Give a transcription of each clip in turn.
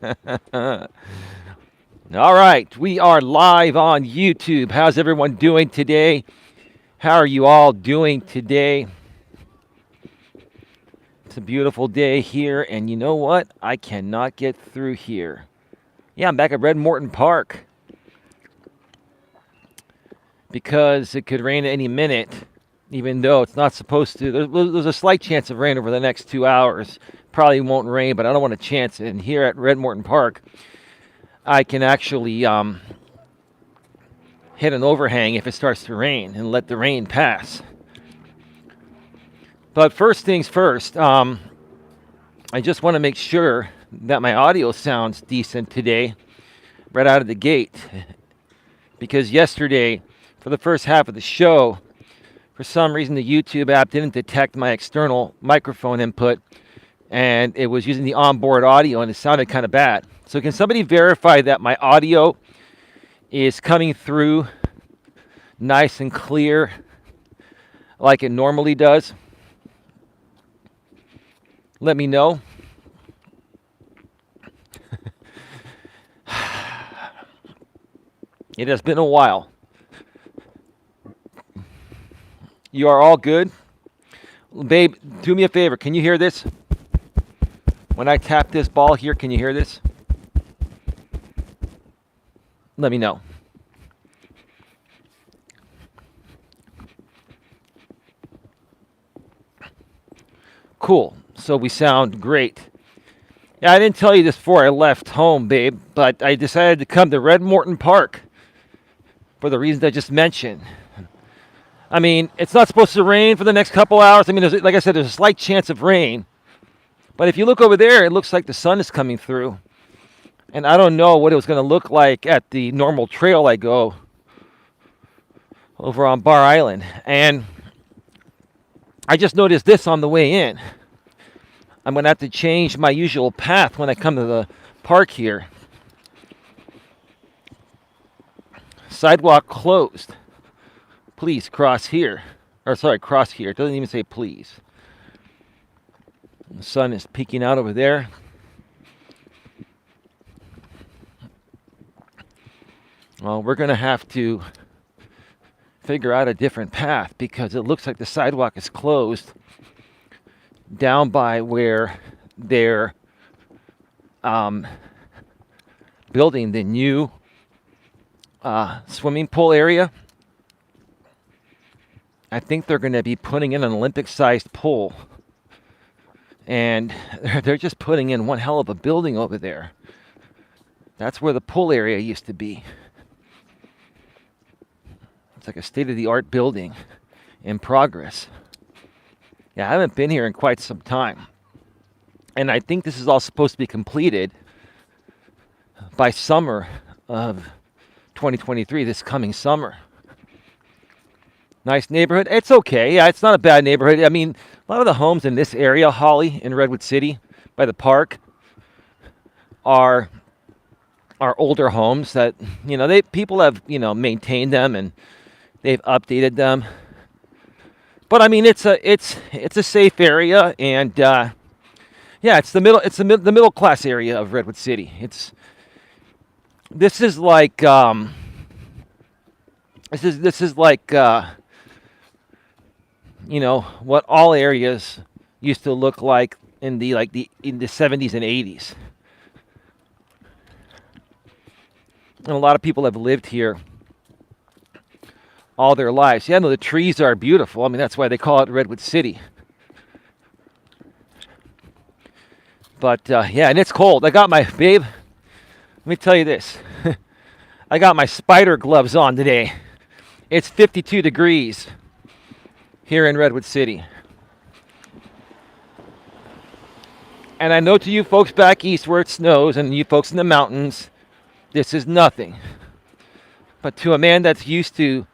All right, we are live on YouTube. How's everyone doing today? How are you all doing today? It's a beautiful day here, and you know what? I cannot get through here. Yeah, I'm back at Red Morton Park because it could rain at any minute, even though it's not supposed to. There's a slight chance of rain over the next 2 hours. Probably won't rain, but I don't want to chance it. And here at Red Morton Park, I can actually hit an overhang if it starts to rain and let the rain pass. But first things first, I just want to make sure that my audio sounds decent today, right out of the gate. Because yesterday, for the first half of the show, for some reason the YouTube app didn't detect my external microphone input, and it was using the onboard audio, and it sounded kind of bad. So can somebody verify that my audio is coming through nice and clear like it normally does? Let me know. It has been a while. You are all good? Babe, do me a favor. Can you hear this? When I tap this ball here, can you hear this? Let me know. Cool. So we sound great. Yeah, I didn't tell you this before I left home, babe, but I decided to come to Red Morton Park for the reasons I just mentioned. I mean, it's not supposed to rain for the next couple hours. I mean, like I said, there's a slight chance of rain. But if you look over there, it looks like the sun is coming through. And I don't know what it was going to look like at the normal trail I go over on Bar Island. And I just noticed this on the way in. I'm going to have to change my usual path when I come to the park here. Sidewalk closed. Please cross here. Or sorry, cross here. It doesn't even say please. The sun is peeking out over there. Well, we're going to have to figure out a different path because it looks like the sidewalk is closed down by where they're building the new swimming pool area. I think they're going to be putting in an Olympic-sized pool. And they're just putting in one hell of a building over there. That's where the pool area used to be. It's like a state-of-the-art building in progress. Yeah, I haven't been here in quite some time. And I think this is all supposed to be completed by summer of 2023, this coming summer. Nice neighborhood. It's okay. Yeah, it's not a bad neighborhood. I mean, a lot of the homes in this area, Holly, in Redwood City, by the park, are older homes that, people have, maintained them and they've updated them. But I mean, it's a safe area, and yeah, it's the middle class area of Redwood City. This is like what all areas used to look like in the 70s and 80s. And a lot of people have lived here all their lives. Yeah, no, the trees are beautiful. I mean, that's why they call it Redwood City. But yeah, and it's cold. I got my babe. Let me tell you this. I got my spider gloves on today. It's 52 degrees here in Redwood City. And I know to you folks back east where it snows and you folks in the mountains, this is nothing. But to a man that's used to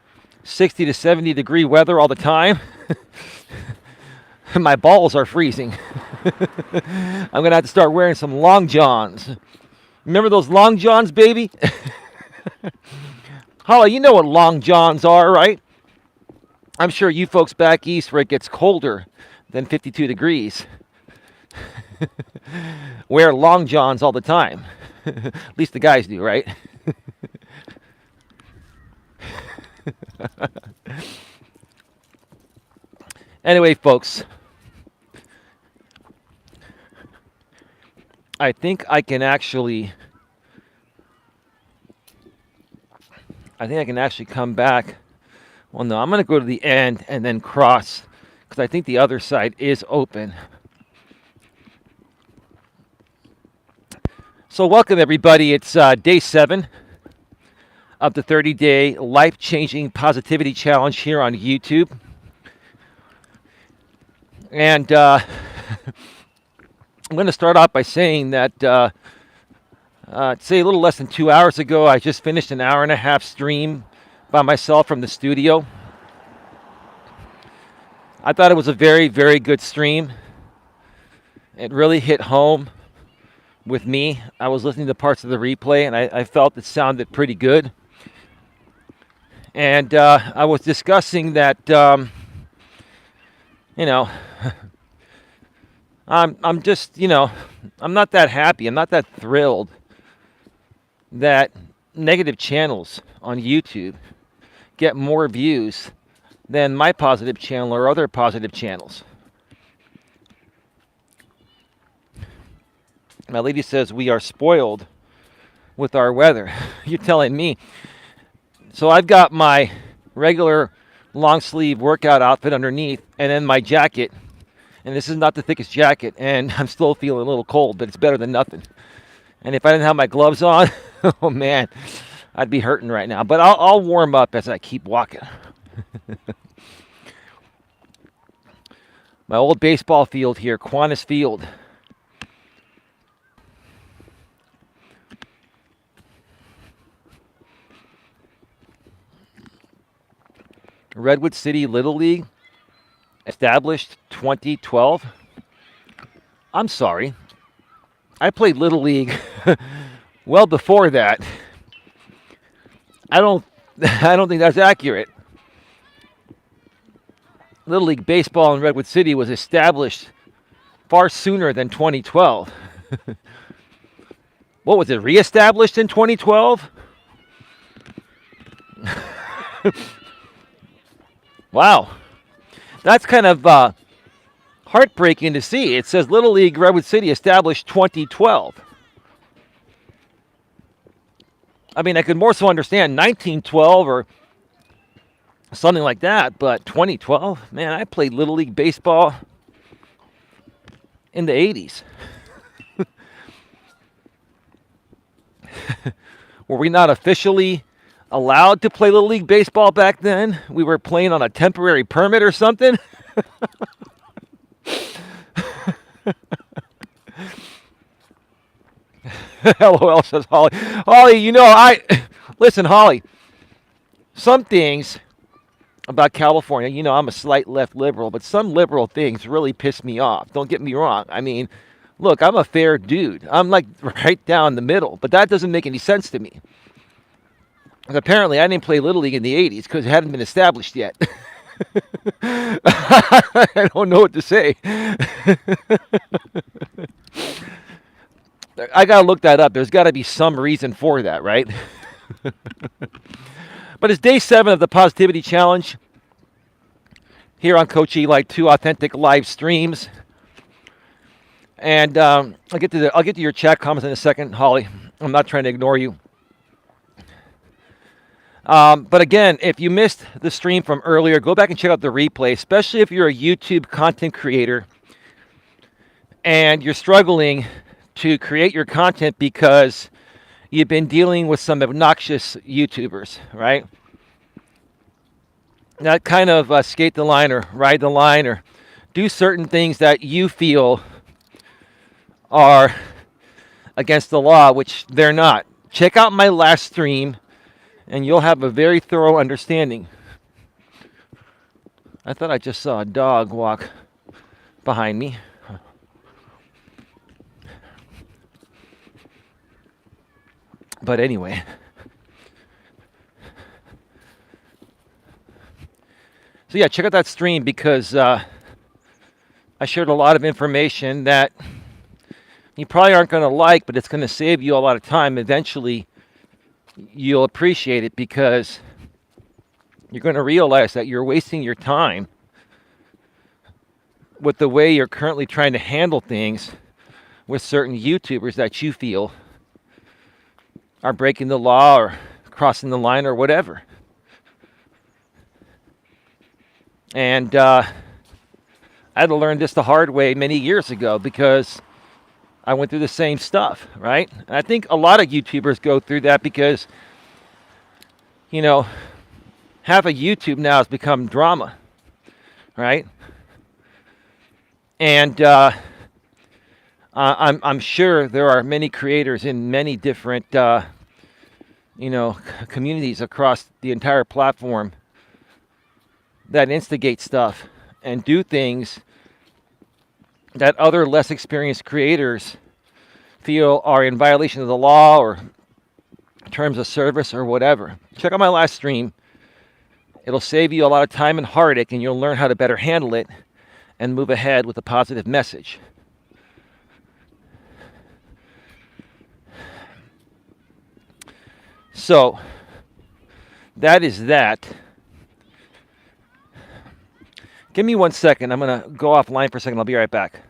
60 to 70 degree weather all the time, my balls are freezing. I'm going to have to start wearing some long johns. Remember those long johns, baby? Holly, you know what long johns are, right? I'm sure you folks back east where it gets colder than 52 degrees. wear long johns all the time. At least the guys do, right? Anyway, folks, I think I can actually come back. Well, no, I'm going to go to the end and then cross because I think the other side is open. So welcome, everybody. It's day 7 of the 30-day life-changing positivity challenge here on YouTube. And I'm going to start off by saying that, say a little less than 2 hours ago, I just finished an hour-and-a-half stream by myself from the studio. I thought it was a very, very good stream. It really hit home with me. I was listening to parts of the replay, and I felt it sounded pretty good. And I was discussing that, I'm just, I'm not that happy. I'm not that thrilled that negative channels on YouTube get more views than my positive channel or other positive channels. My lady says we are spoiled with our weather. You're telling me. So I've got my regular long sleeve workout outfit underneath and then my jacket. And this is not the thickest jacket, and I'm still feeling a little cold, but it's better than nothing. And if I didn't have my gloves on, oh man, I'd be hurting right now. But I'll warm up as I keep walking. My old baseball field here, Kiwanis Field. Redwood City Little League, established 2012. I'm sorry. I played Little League well before that. I don't think that's accurate. Little League Baseball in Redwood City was established far sooner than 2012. What was it, reestablished in 2012? Wow. That's kind of heartbreaking to see. It says Little League Redwood City established 2012. I mean, I could more so understand 1912 or something like that, but 2012? Man, I played Little League Baseball in the 80s. Were we not officially allowed to play Little League Baseball back then? We were playing on a temporary permit or something? LOL, says Holly. Holly, listen, Holly, some things about California, I'm a slight left liberal, but some liberal things really piss me off. Don't get me wrong. I mean, look, I'm a fair dude. I'm like right down the middle, but that doesn't make any sense to me. And apparently, I didn't play Little League in the 80s because it hadn't been established yet. I don't know what to say. I got to look that up. There's got to be some reason for that, right? But it's day 7 of the Positivity Challenge here on Coach Eli, 2 authentic live streams. And I'll get to your chat comments in a second, Holly. I'm not trying to ignore you. But again, if you missed the stream from earlier, go back and check out the replay, especially if you're a YouTube content creator and you're struggling to create your content because you've been dealing with some obnoxious YouTubers, right? That kind of skate the line or ride the line or do certain things that you feel are against the law, which they're not. Check out my last stream and you'll have a very thorough understanding. I thought I just saw a dog walk behind me. But anyway. So yeah, check out that stream because I shared a lot of information that you probably aren't going to like, but it's going to save you a lot of time. Eventually, you'll appreciate it because you're going to realize that you're wasting your time with the way you're currently trying to handle things with certain YouTubers that you feel are breaking the law or crossing the line or whatever. And I had to learn this the hard way many years ago because I went through the same stuff, right? And I think a lot of YouTubers go through that because, you know, half of YouTube now has become drama, right? And I'm sure there are many creators in many different, communities across the entire platform that instigate stuff and do things that other less experienced creators feel are in violation of the law or terms of service or whatever. Check out my last stream. It'll save you a lot of time and heartache, and you'll learn how to better handle it and move ahead with a positive message. So, that is that. Give me 1 second. I'm going to go offline for a second. I'll be right back.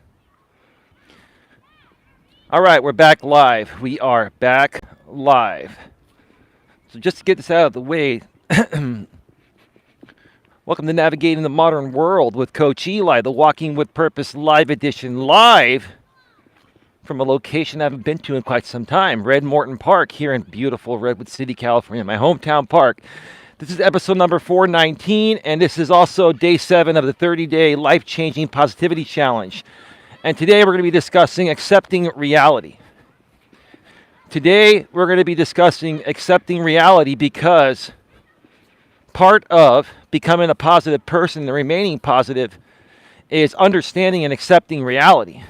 All right, we're back live. We are back live. So just to get this out of the way, welcome to Navigating the Modern World with Coach Eli, the Walking with Purpose live edition, live from a location I haven't been to in quite some time, Red Morton Park here in beautiful Redwood City, California, my hometown park. This is episode number 419, and this is also day 7 of the 30-day life-changing positivity challenge. And today we're going to be discussing accepting reality. Today we're going to be discussing accepting reality because part of becoming a positive person and remaining positive is understanding and accepting reality.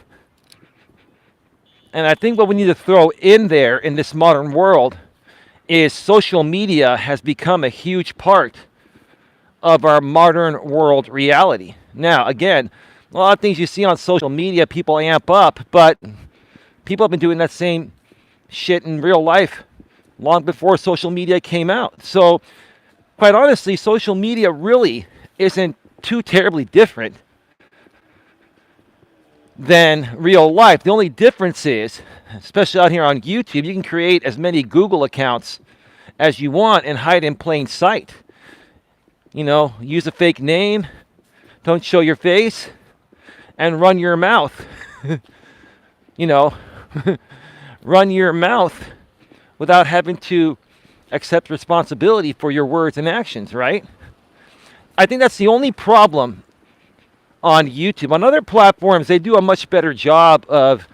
And I think what we need to throw in there in this modern world is social media has become a huge part of our modern world reality. Now, again, a lot of things you see on social media, people amp up, but people have been doing that same shit in real life long before social media came out. So, quite honestly, social media really isn't too terribly different than real life. The only difference is, especially out here on YouTube, you can create as many Google accounts as you want and hide in plain sight. You know, use a fake name, don't show your face, and run your mouth. Run your mouth without having to accept responsibility for your words and actions, right? I think that's the only problem on YouTube. On other platforms, they do a much better job of,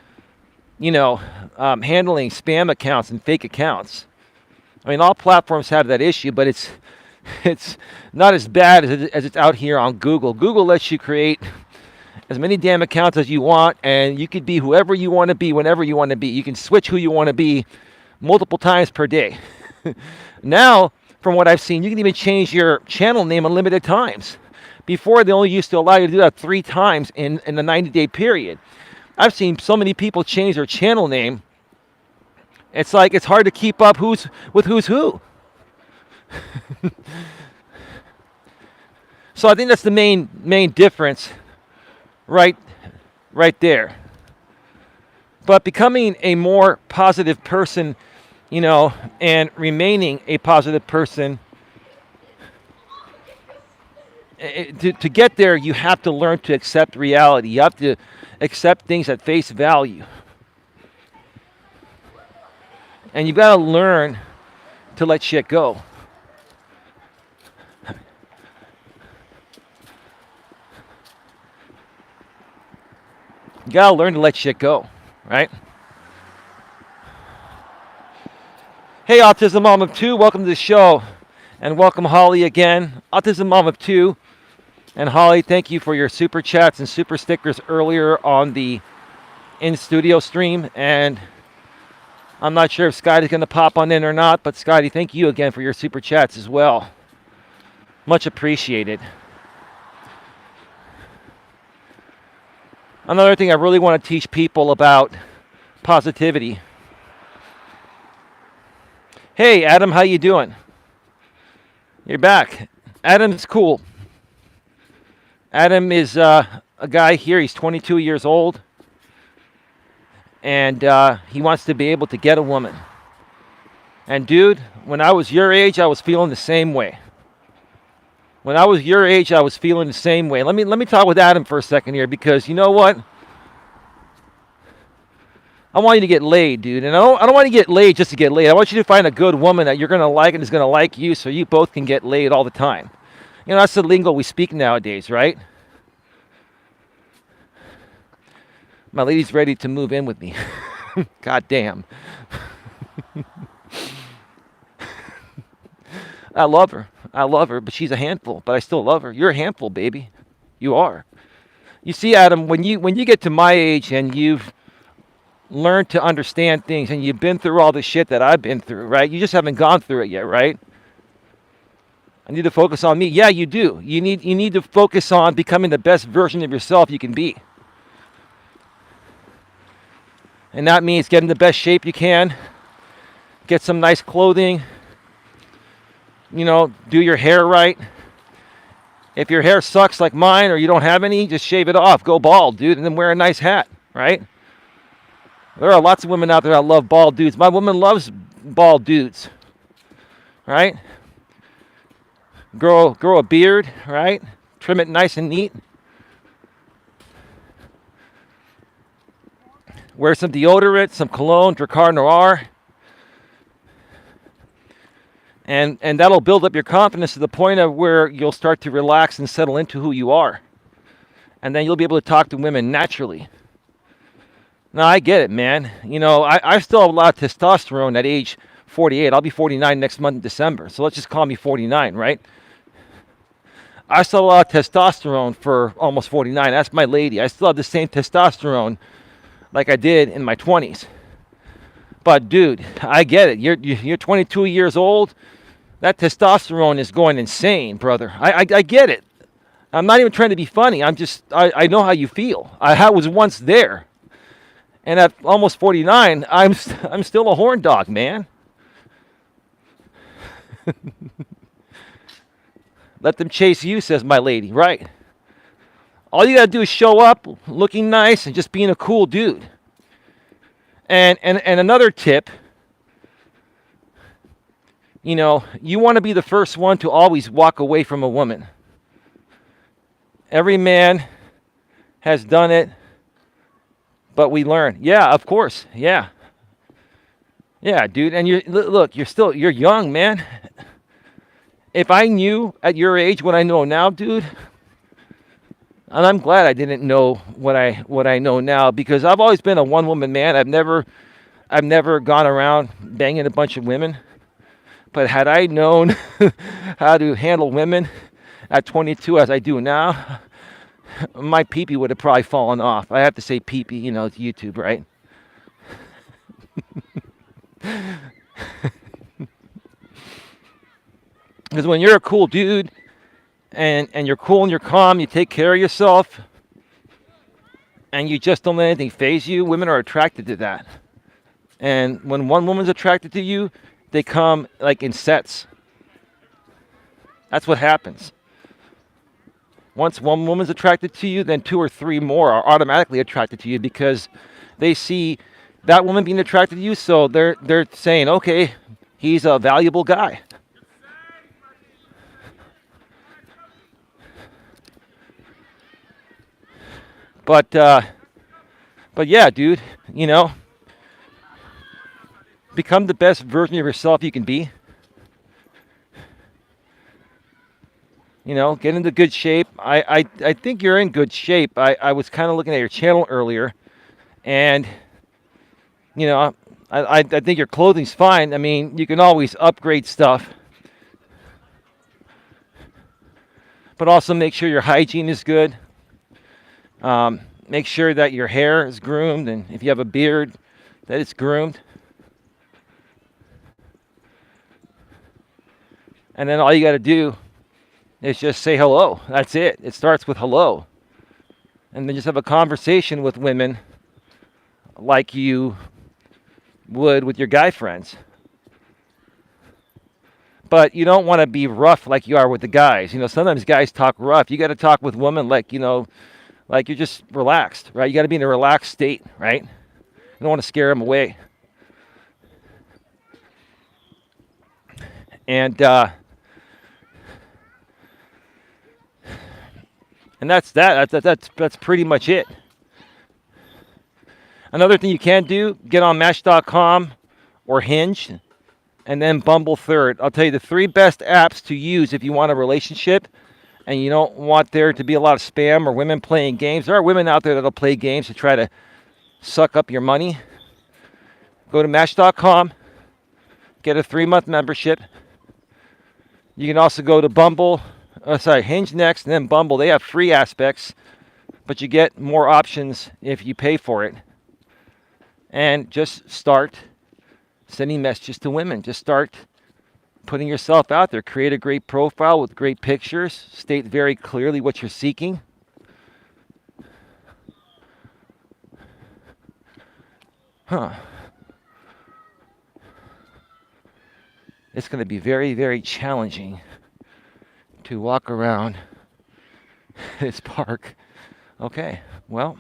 handling spam accounts and fake accounts. I mean, all platforms have that issue, but it's not as bad as it's out here on Google. Google lets you create as many damn accounts as you want, and you could be whoever you want to be whenever you want to be. You can switch who you want to be multiple times per day. Now, from what I've seen, you can even change your channel name unlimited times. Before, they only used to allow you to do that 3 times in a 90-day period. I've seen so many people change their channel name. It's like it's hard to keep up who's who. So I think that's the main difference right there. But becoming a more positive person, and remaining a positive person, to get there, you have to learn to accept reality. You have to accept things at face value. And you've got to learn to let shit go. You got to learn to let shit go, right? Hey, Autism Mom of 2, welcome to the show. And welcome, Holly, again. Autism Mom of 2. And Holly, thank you for your super chats and super stickers earlier on the in-studio stream. And I'm not sure if Scotty's going to pop on in or not, but Scotty, thank you again for your super chats as well. Much appreciated. Another thing I really want to teach people about positivity. Hey, Adam, how you doing? You're back. Adam's cool. Adam is a guy here. He's 22 years old, and he wants to be able to get a woman. And dude, when I was your age, I was feeling the same way. When I was your age, I was feeling the same way. Let me talk with Adam for a second here, because you know what? I want you to get laid, dude. And I don't want you to get laid just to get laid. I want you to find a good woman that you're going to like and is going to like you, so you both can get laid all the time. You know, that's the lingo we speak nowadays, right? My lady's ready to move in with me. God damn. I love her, but she's a handful, but I still love her. You're a handful, baby. You are. You see, Adam, when you get to my age and you've learned to understand things and you've been through all the shit that I've been through, right? You just haven't gone through it yet, right? I need to focus on me. Yeah, you do. You need to focus on becoming the best version of yourself you can be. And that means getting the best shape you can, get some nice clothing, you know, do your hair right. If your hair sucks like mine or you don't have any, just shave it off. Go bald, dude, and then wear a nice hat, right? There are lots of women out there that love bald dudes. My woman loves bald dudes, right? Grow a beard, right? Trim it nice and neat. Wear some deodorant, some cologne, Dracar Noir. And that'll build up your confidence to the point of where you'll start to relax and settle into who you are. And then you'll be able to talk to women naturally. Now, I get it, man. You know, I still have a lot of testosterone at age 48. I'll be 49 next month in December. So let's just call me 49, right? I still have a lot of testosterone for almost 49. That's my lady. I still have the same testosterone like I did in my 20s. But, dude, I get it. You're 22 years old. That testosterone is going insane, brother. I get it. I'm not even trying to be funny. I know how you feel. I was once there. And at almost 49, I'm still a horn dog, man. Let them chase you, says my lady. Right. All you got to do is show up looking nice and just being a cool dude. And another tip, you know, you want to be the first one to always walk away from a woman. Every man has done it, but we learn. Yeah, of course. Yeah. Yeah, dude. And you're young, man. If I knew at your age what I know now, dude, and I'm glad I didn't know what I know now, because I've always been a one-woman man. I've never gone around banging a bunch of women. But had I known how to handle women at 22 as I do now, my pee-pee would have probably fallen off. I have to say pee-pee, you know, it's YouTube, right? Because when you're a cool dude and you're cool and you're calm, you take care of yourself, and you just don't let anything faze you, women are attracted to that. And when one woman's attracted to you, they come like in sets. That's what happens. Once one woman's attracted to you, then two or three more are automatically attracted to you because they see that woman being attracted to you, so they're saying, okay, he's a valuable guy. But yeah, dude, you know, become the best version of yourself you can be. You know, get into good shape. I think you're in good shape. I was kind of looking at your channel earlier, and, you know, I think your clothing's fine. I mean, you can always upgrade stuff. But also make sure your hygiene is good. Make sure that your hair is groomed, and if you have a beard, that it's groomed. And then all you got to do is just say hello. That's it. It starts with hello. And then just have a conversation with women like you would with your guy friends. But you don't want to be rough like you are with the guys. Sometimes guys talk rough. You got to talk with women like, like you're just relaxed, right? You got to be in a relaxed state, right? You don't want to scare them away. And that's that. That's pretty much it. Another thing you can do, get on Match.com or Hinge, and then Bumble third. I'll tell you the 3 best apps to use if you want a relationship and you don't want there to be a lot of spam or women playing games. There are women out there that'll play games to try to suck up your money. Go to Match.com, get a 3-month membership. You can also go to Hinge next, and then Bumble. They have free aspects, but you get more options if you pay for it. And just start sending messages to women. Just start putting yourself out there. Create a great profile with great pictures. State very clearly what you're seeking. It's going to be very, very challenging to walk around this park. Okay, well,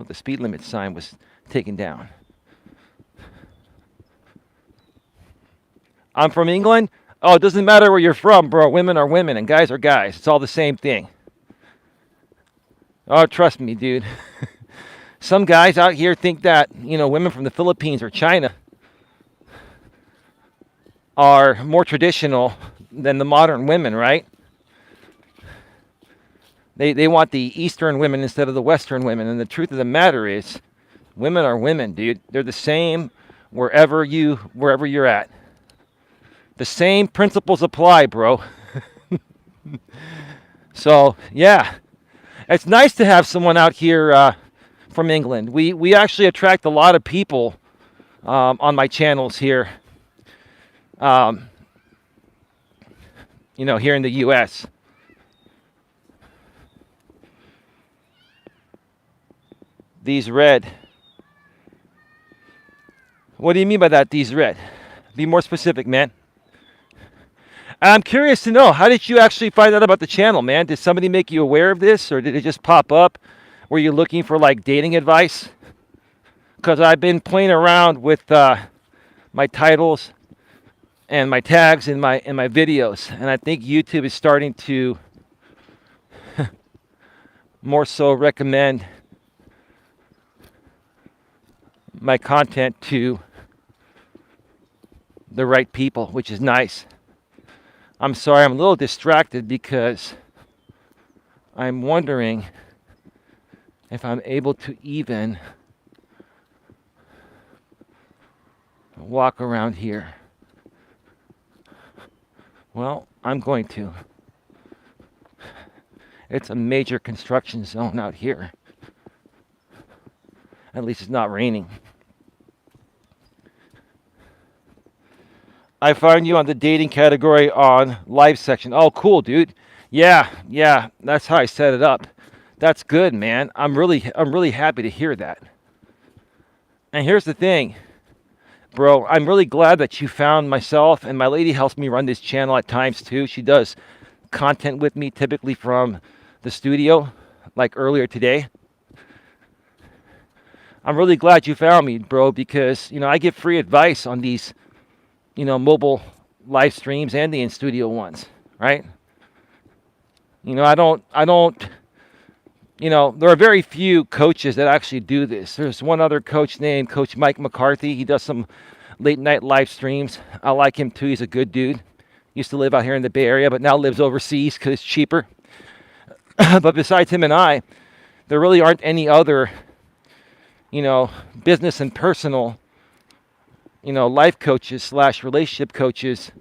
the speed limit sign was taken down. I'm from England. Oh, it doesn't matter where you're from, bro. Women are women and guys are guys. It's all the same thing. Oh, trust me, dude. Some guys out here think that, women from the Philippines or China are more traditional than the modern women, right? They want the Eastern women instead of the Western women. And the truth of the matter is, women are women, dude. They're the same wherever you're at. The same principles apply, bro. So, yeah. It's nice to have someone out here from England. We actually attract a lot of people on my channels here. Here in the U.S. These red. What do you mean by that, these red? Be more specific, man. I'm curious to know, how did you actually find out about the channel, man? Did somebody make you aware of this, or did it just pop up? Were you looking for, dating advice? Because I've been playing around with my titles and my tags in my videos, and I think YouTube is starting to more so recommend my content to the right people, which is nice. I'm sorry, I'm a little distracted because I'm wondering if I'm able to even walk around here. Well, I'm going to. It's a major construction zone out here. At least it's not raining. I found you on the dating category on live section. Oh, cool, dude. Yeah, that's how I set it up. That's good, man. I'm really happy to hear that. And here's the thing, bro. I'm really glad that you found myself, and my lady helps me run this channel at times too. She does content with me, typically from the studio, like earlier today. I'm really glad you found me, bro, because I give free advice on these mobile live streams and the in-studio ones, right? I don't, there are very few coaches that actually do this. There's one other coach named Coach Mike McCarthy. He does some late night live streams. I like him too. He's a good dude. Used to live out here in the Bay Area, but now lives overseas because it's cheaper. But besides him and I, there really aren't any other, business and personal life coaches / relationship coaches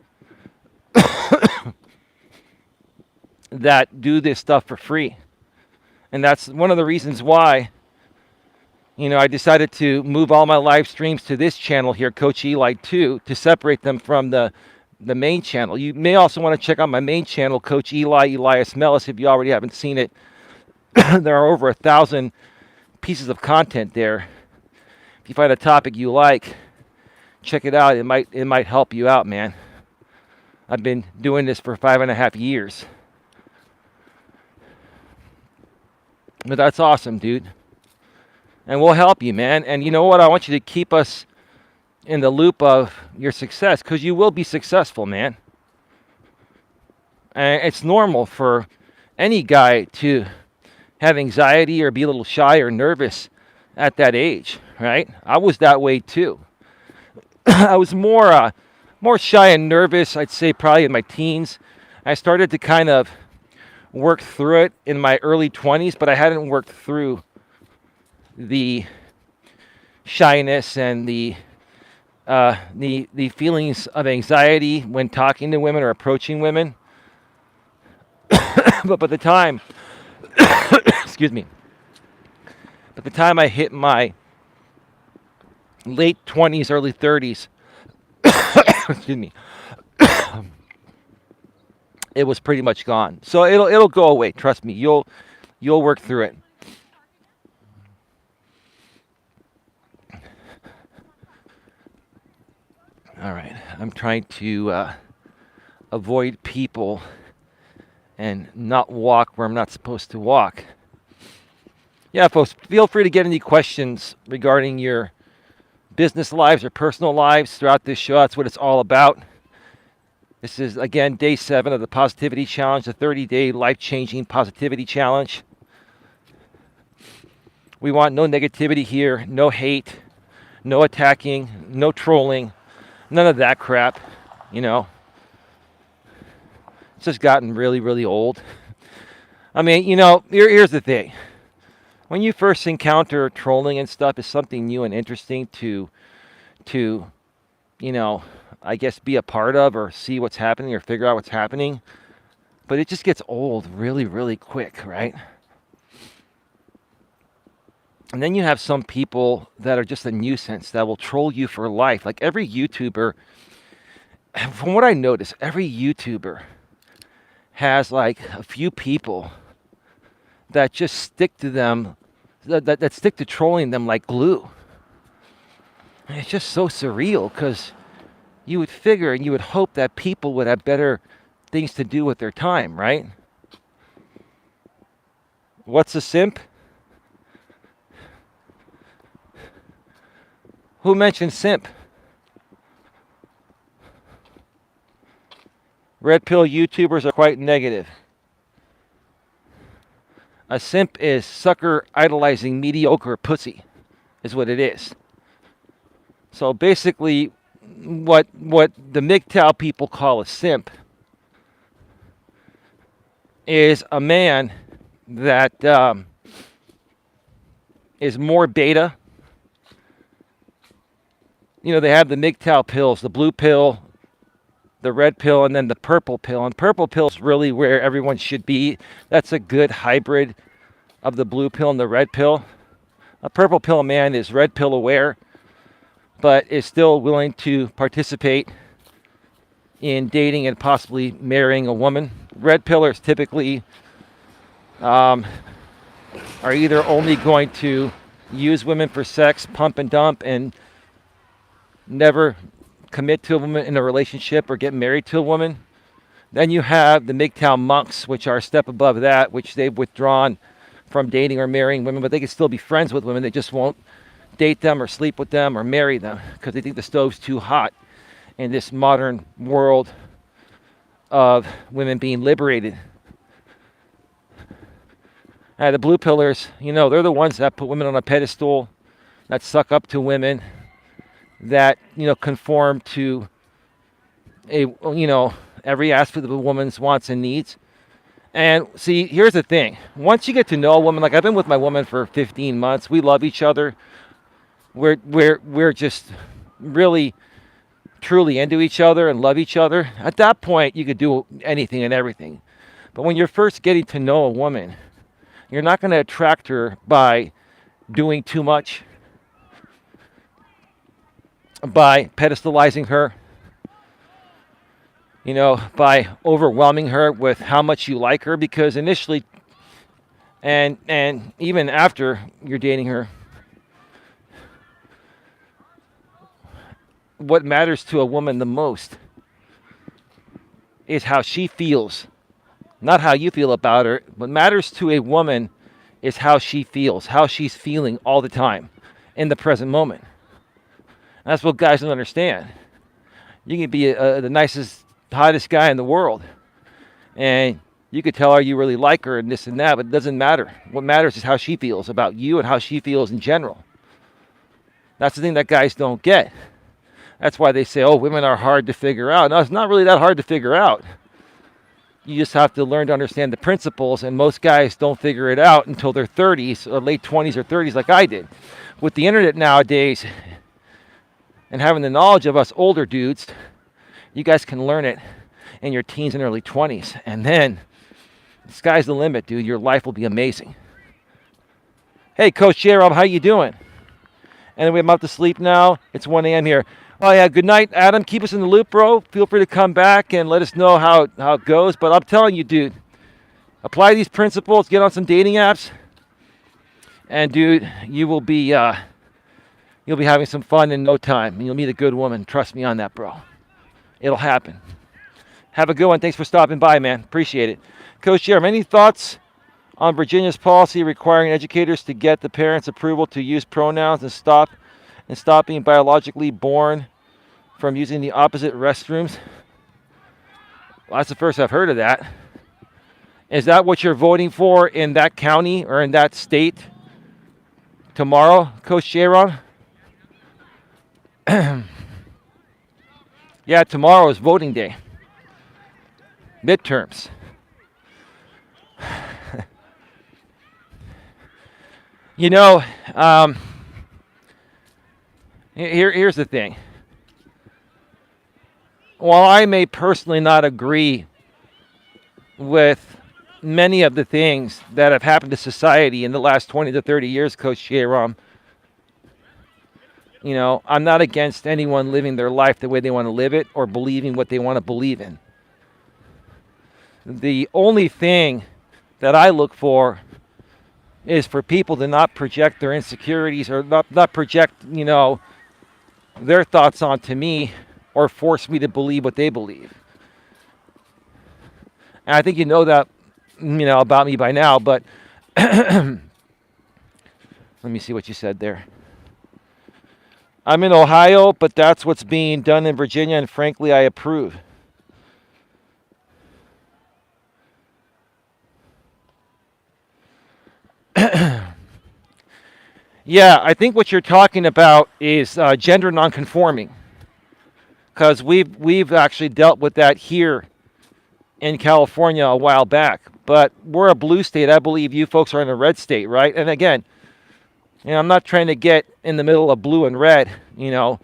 that do this stuff for free. And that's one of the reasons why, I decided to move all my live streams to this channel here, Coach Eli 2, to separate them from the main channel. You may also want to check out my main channel, Coach Eli, Elias, Melas, if you already haven't seen it. There are over 1,000 pieces of content there. If you find a topic you like, check it out. It might help you out, man. I've been doing this for 5.5 years. But that's awesome, dude. And we'll help you, man. And you know what? I want you to keep us in the loop of your success, because you will be successful, man. And it's normal for any guy to have anxiety or be a little shy or nervous at that age, right? I was that way too. I was more shy and nervous, I'd say probably in my teens. I started to kind of work through it in my early 20s, but I hadn't worked through the shyness and the feelings of anxiety when talking to women or approaching women. But by the time, excuse me, by the time I hit my late 20s, early 30s, excuse me, it was pretty much gone. So it'll go away. Trust me. You'll work through it. All right. I'm trying to avoid people and not walk where I'm not supposed to walk. Yeah, folks, feel free to get any questions regarding your business lives or personal lives throughout this show. That's what it's all about. This is, again, day 7 of the Positivity Challenge, the 30-day life-changing positivity challenge. We want no negativity here, no hate, no attacking, no trolling, none of that crap, you know. It's just gotten really, really old. I mean, you know, here's the thing. When you first encounter trolling and stuff, it's something new and interesting to, you know, I guess be a part of or see what's happening or figure out what's happening. But it just gets old really, really quick, right? And then you have some people that are just a nuisance that will troll you for life. Like every YouTuber, from what I notice, every YouTuber has like a few people that just stick to them, that stick to trolling them like glue. And it's just so surreal, because you would figure and you would hope that people would have better things to do with their time, right? What's a simp? Who mentioned simp? Red pill YouTubers are quite negative. A simp is sucker idolizing mediocre pussy, is what it is. So basically, what the MGTOW people call a simp is a man that is more beta. You know, they have the MGTOW pills, the blue pill, the red pill, and then the purple pill. And purple pill is really where everyone should be. That's a good hybrid of the blue pill and the red pill. A purple pill man is red pill aware, but is still willing to participate in dating and possibly marrying a woman. Red pillers typically are either only going to use women for sex, pump and dump, and never commit to a woman in a relationship or get married to a woman. Then you have the MGTOW monks, which are a step above that, which they've withdrawn from dating or marrying women, but they can still be friends with women. They just won't date them or sleep with them or marry them because they think the stove's too hot in this modern world of women being liberated. The blue pillars, you know, they're the ones that put women on a pedestal, that suck up to women, that, you know, conform to every aspect of a woman's wants and needs. And see, here's the thing. Once you get to know a woman, like I've been with my woman for 15 months, we love each other. We're just really, truly into each other and love each other. At that point, you could do anything and everything. But when you're first getting to know a woman, you're not going to attract her by doing too much, by pedestalizing her, you know, by overwhelming her with how much you like her, because initially and even after you're dating her, what matters to a woman the most is how she feels, not how you feel about her. What matters to a woman is how she feels, how she's feeling all the time in the present moment. And that's what guys don't understand. You can be the nicest, hottest guy in the world, and you could tell her you really like her and this and that, but it doesn't matter. What matters is how she feels about you and how she feels in general. That's the thing that guys don't get. That's why they say, oh, women are hard to figure out. No, it's not really that hard to figure out. You just have to learn to understand the principles, and most guys don't figure it out until their 30s or late 20s or 30s like I did. With the internet nowadays and having the knowledge of us older dudes, you guys can learn it in your teens and early 20s. And then the sky's the limit, dude. Your life will be amazing. Hey, Coach Eli, how you doing? Anyway, I'm about to sleep now. It's 1 a.m. here. Oh, yeah, good night, Adam. Keep us in the loop, bro. Feel free to come back and let us know how it goes. But I'm telling you, dude, apply these principles, get on some dating apps, and, dude, you'll be having some fun in no time. And you'll meet a good woman. Trust me on that, bro. It'll happen. Have a good one. Thanks for stopping by, man. Appreciate it. Coach Eli, any thoughts on Virginia's policy requiring educators to get the parents' approval to use pronouns and stop being biologically born from using the opposite restrooms? Well, that's the first I've heard of that. Is that what you're voting for in that county or in that state tomorrow, Coach Eli? Yeah, tomorrow is voting day. Midterms. You know, here's the thing. While I may personally not agree with many of the things that have happened to society in the last 20 to 30 years, Coach Eli, you know, I'm not against anyone living their life the way they want to live it or believing what they want to believe in. The only thing that I look for is for people to not project their insecurities or not project, you know, their thoughts onto me or force me to believe what they believe. And I think you know that, you know, about me by now, but let me see what you said there. I'm in Ohio, but that's what's being done in Virginia, and frankly, I approve. Yeah, I think what you're talking about is gender nonconforming, because we've actually dealt with that here in California a while back. But we're a blue state. I believe you folks are in a red state, right? And again, you know, I'm not trying to get in the middle of blue and red. You know,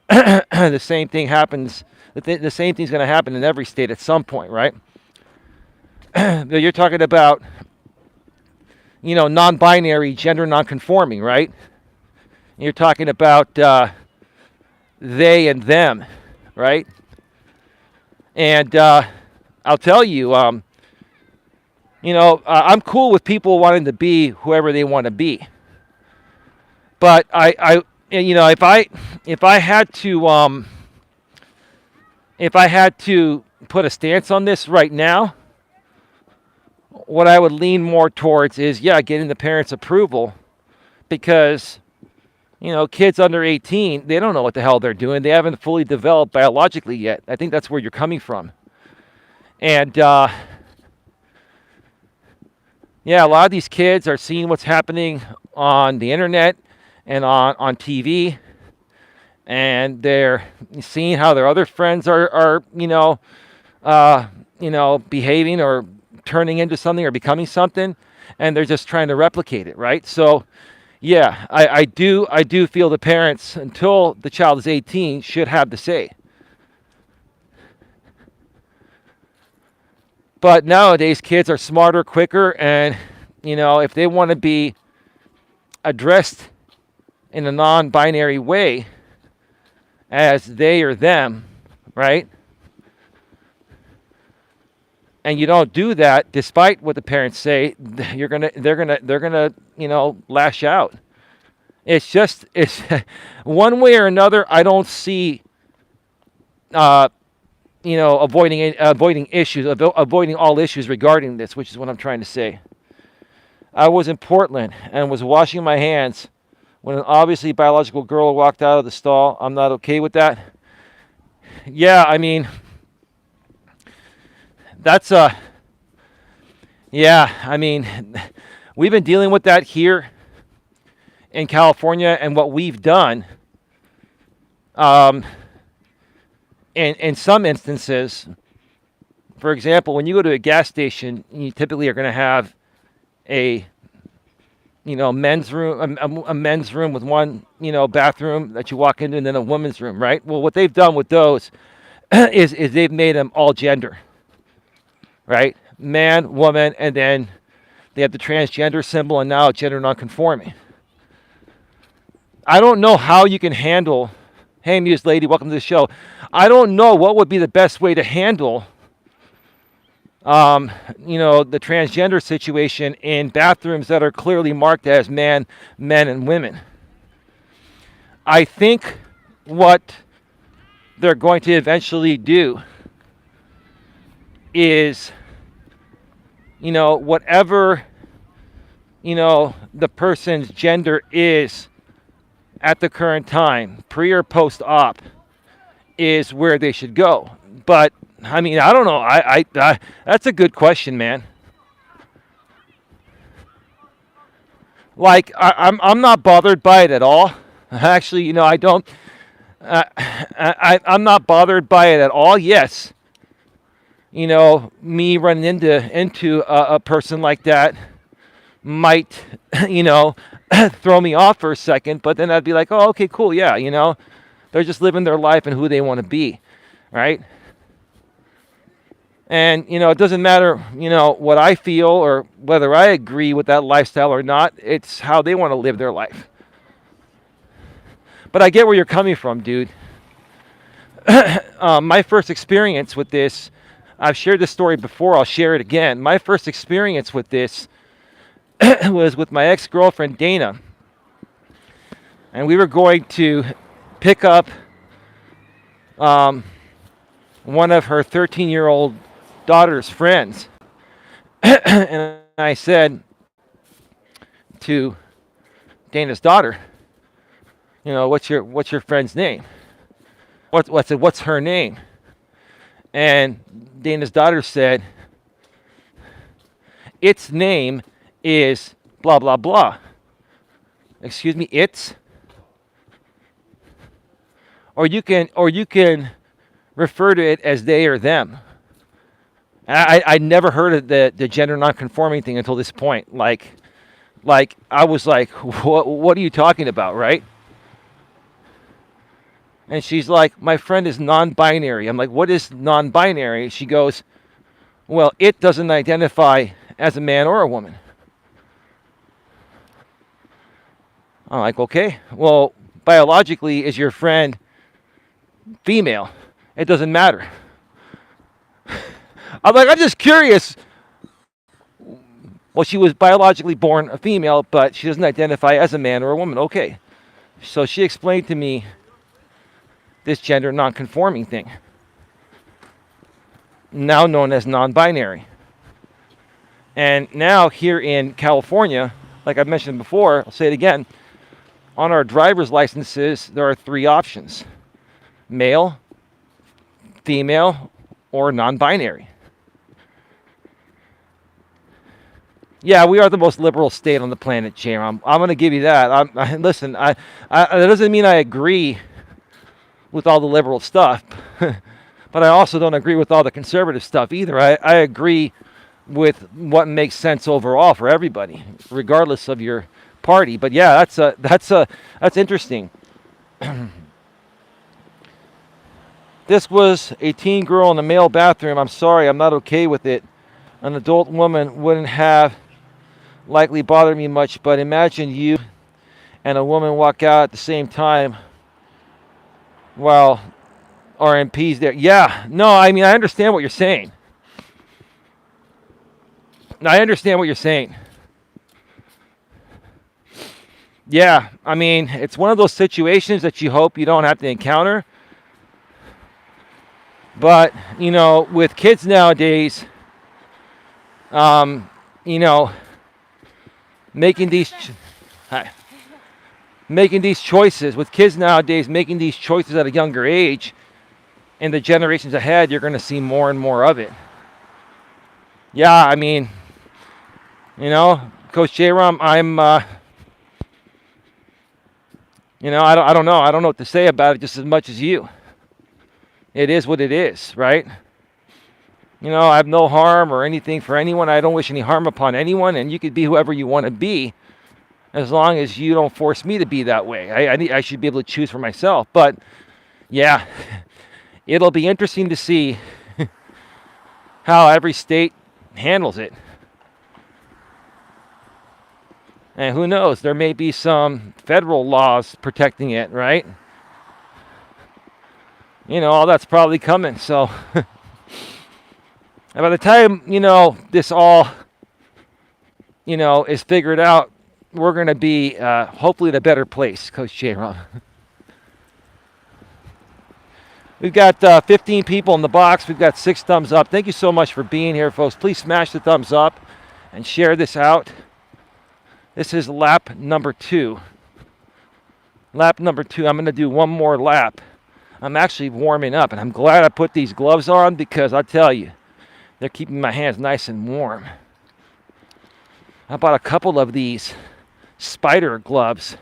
the same thing happens. The same thing's going to happen in every state at some point, right? You're talking about, you know, non-binary, gender non-conforming, right? You're talking about they and them, right? And I'll tell you, you know, I'm cool with people wanting to be whoever they want to be. But I you know, if I had to put a stance on this right now, what I would lean more towards is, yeah, getting the parents' approval, because, you know, kids under 18, they don't know what the hell they're doing. They haven't fully developed biologically yet. I think that's where you're coming from. And, yeah, a lot of these kids are seeing what's happening on the internet and on TV, and they're seeing how their other friends are behaving or turning into something or becoming something, and they're just trying to replicate it, right? So, yeah, I do feel the parents, until the child is 18, should have the say. But nowadays, kids are smarter, quicker, and, you know, if they want to be addressed in a non-binary way as they or them, right? And you don't do that, despite what the parents say, they're gonna, you know, lash out. It's one way or another. I don't see uh, avoiding issues, avoiding all issues regarding this, which is what I'm trying to say. I was in Portland and was washing my hands when an obviously biological girl walked out of the stall. I'm not okay with that. Yeah, I mean, that's yeah, I mean, we've been dealing with that here in California, and what we've done, um, in some instances, for example, when you go to a gas station, you typically are going to have a men's room, a men's room with one bathroom that you walk into, and then a woman's room, right? Well, what they've done with those is they've made them all gender, right? Man, woman, and then they have the transgender symbol, and now gender nonconforming. I don't know how you can handle. Hey, Muse Lady, welcome to the show. I don't know what would be the best way to handle, the transgender situation in bathrooms that are clearly marked as men, and women. I think what they're going to eventually do is, whatever, the person's gender is at the current time, pre or post op, is where they should go. But I mean, I don't know. I that's a good question, man. Like, I'm not bothered by it at all. Actually, I don't. I'm not bothered by it at all. Yes, me running into a person like that might, throw me off for a second, but then I'd be like, oh, okay, cool, yeah, they're just living their life and who they want to be, right? And, it doesn't matter, what I feel or whether I agree with that lifestyle or not. It's how they want to live their life. But I get where you're coming from, dude. My first experience with this, I've shared this story before, I'll share it again. My first experience with this was with my ex-girlfriend, Dana. And we were going to pick up one of her 13-year-old daughter's friends. And I said to Dana's daughter, what's your friend's name? What's her name? And Dana's daughter said, its name is blah blah blah. Excuse me, it's? Or you can refer to it as they or them. I never heard of the gender non-conforming thing until this point. Like I was like, what are you talking about, right? And she's like, my friend is non-binary. I'm like, what is non-binary? She goes, well, it doesn't identify as a man or a woman. I'm like, okay, well, biologically, is your friend female? It doesn't matter. I'm like, I'm just curious. Well, she was biologically born a female, but she doesn't identify as a man or a woman. Okay. So she explained to me this gender non-conforming thing, now known as non-binary. And now here in California, like I mentioned before, I'll say it again, on our driver's licenses, there are 3 options: male, female, or non-binary. Yeah, we are the most liberal state on the planet, Jam. I'm going to give you that. Listen, that doesn't mean I agree with all the liberal stuff, but I also don't agree with all the conservative stuff either. I agree with what makes sense overall for everybody, regardless of your party. But yeah, that's interesting. This was a teen girl in a male bathroom. I'm sorry, I'm not okay with it. An adult woman wouldn't have likely bothered me much, but imagine you and a woman walk out at the same time while RMP's there. Yeah, no, I mean, I understand what you're saying. I understand what you're saying. Yeah, I mean, it's one of those situations that you hope you don't have to encounter. But, with kids nowadays, um, you know, making these making these choices with kids nowadays, making these choices at a younger age, in the generations ahead, you're going to see more and more of it. Yeah, I mean, Coach J-Rom, I don't know. I don't know what to say about it just as much as you. It is what it is, right? I have no harm or anything for anyone. I don't wish any harm upon anyone, and you could be whoever you want to be as long as you don't force me to be that way. I should be able to choose for myself. But, yeah, it'll be interesting to see how every state handles it. And who knows, there may be some federal laws protecting it, right? All that's probably coming. So, and by the time, this all, is figured out, we're going to be hopefully in a better place, Coach J-Ron. We've got 15 people in the box. We've got 6 thumbs up. Thank you so much for being here, folks. Please smash the thumbs up and share this out. This is lap number 2. Lap number 2. I'm going to do one more lap. I'm actually warming up, and I'm glad I put these gloves on because I'll tell you, they're keeping my hands nice and warm. I bought a couple of these spider gloves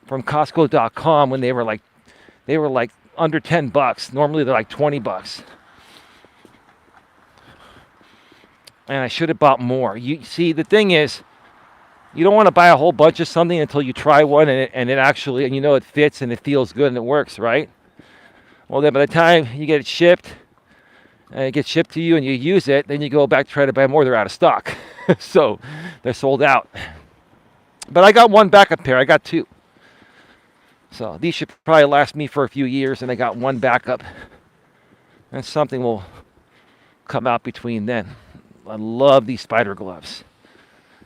from Costco.com when they were like under $10. Normally they're like $20. And I should have bought more. You see, the thing is, you don't want to buy a whole bunch of something until you try one and it actually, and it fits and it feels good and it works, right? Well, then by the time you get it shipped, and it gets shipped to you and you use it, then you go back to try to buy more. They're out of stock. So they're sold out. But I got one backup pair. I got 2. So these should probably last me for a few years, and I got one backup. And something will come out between then. I love these spider gloves.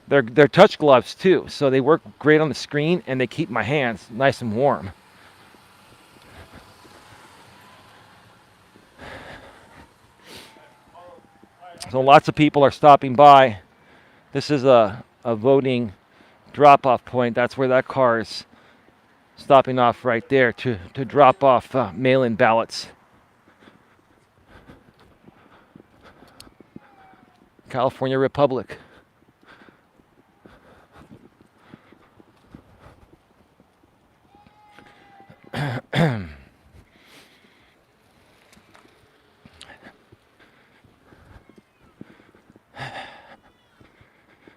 They're touch gloves too, so they work great on the screen and they keep my hands nice and warm. So lots of people are stopping by. This is a voting drop-off point. That's where that car is stopping off right there to drop off mail-in ballots. California Republic.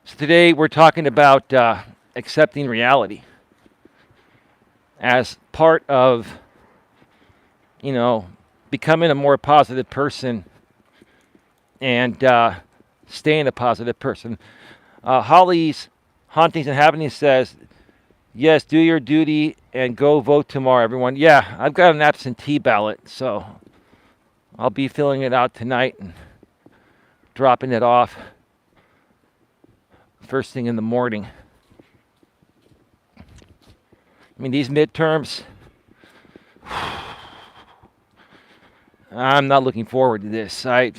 So today we're talking about accepting reality as part of, becoming a more positive person and staying a positive person. Holly's Hauntings and Happenings says, yes, do your duty and go vote tomorrow, everyone. Yeah, I've got an absentee ballot, so I'll be filling it out tonight and dropping it off first thing in the morning. I mean, these midterms, I'm not looking forward to this. There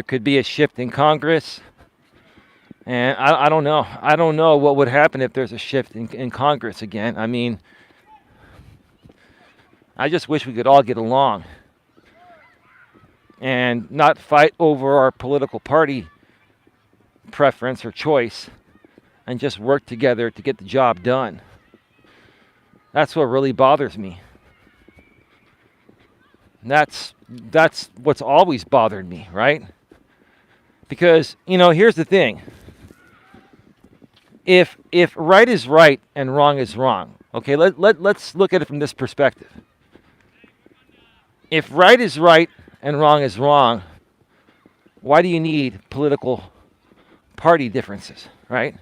could be a shift in Congress. And I don't know. I don't know what would happen if there's a shift in Congress again. I mean, I just wish we could all get along and not fight over our political party preference or choice and just work together to get the job done. That's what really bothers me. That's what's always bothered me, right? Because, here's the thing. If right is right and wrong is wrong, okay, let's look at it from this perspective. If right is right and wrong is wrong, why do you need political party differences, right?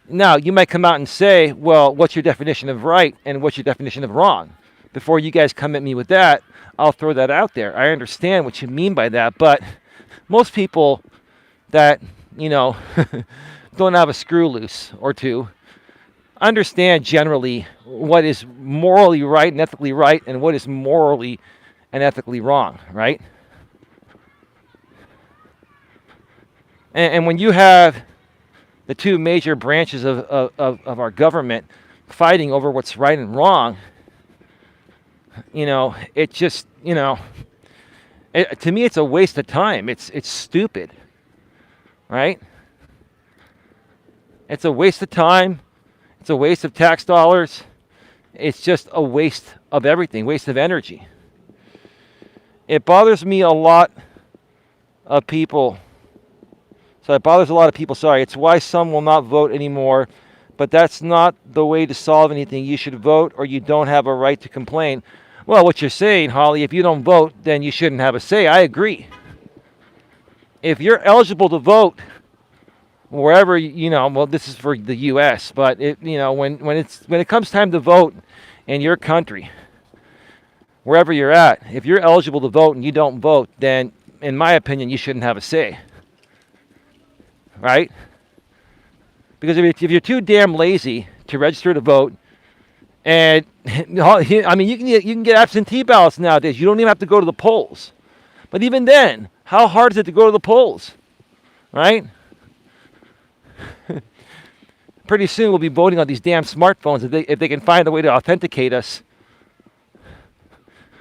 Now, you might come out and say, well, what's your definition of right and what's your definition of wrong? Before you guys come at me with that, I'll throw that out there. I understand what you mean by that, but most people that, don't have a screw loose or two, understand generally what is morally right and ethically right and what is morally and ethically wrong, right? And when you have the two major branches of our government fighting over what's right and wrong, it just, to me, it's a waste of time. It's stupid, right? It's a waste of time. It's a waste of tax dollars. It's just a waste of everything, waste of energy. It bothers me a lot of people. So it bothers a lot of people, sorry. It's why some will not vote anymore. But that's not the way to solve anything. You should vote or you don't have a right to complain. Well, what you're saying, Holly, if you don't vote, then you shouldn't have a say. I agree. If you're eligible to vote wherever, well, this is for the U.S., but when it comes time to vote in your country, wherever you're at, if you're eligible to vote and you don't vote, then in my opinion, you shouldn't have a say. Right? Because if you're too damn lazy to register to vote, and I mean, you can get absentee ballots nowadays. You don't even have to go to the polls. But even then, how hard is it to go to the polls? Right? Pretty soon we'll be voting on these damn smartphones if they can find a way to authenticate us.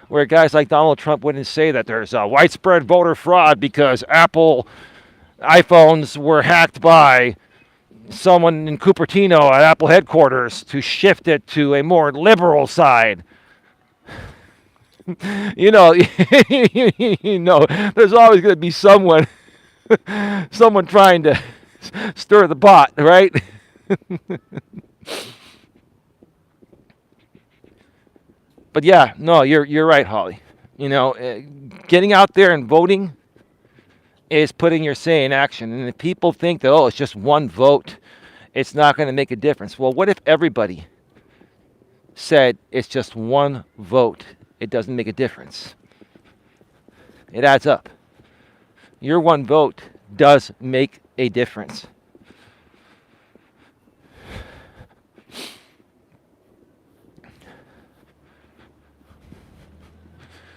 Where guys like Donald Trump wouldn't say that there's a widespread voter fraud because Apple iPhones were hacked by someone in Cupertino at Apple headquarters to shift it to a more liberal side. There's always going to be someone trying to stir the pot, right? But yeah, no, you're right, Holly. Getting out there and voting is putting your say in action. And if people think that, it's just one vote, it's not going to make a difference. Well, what if everybody said it's just one vote? It doesn't make a difference. It adds up. Your one vote does make a difference.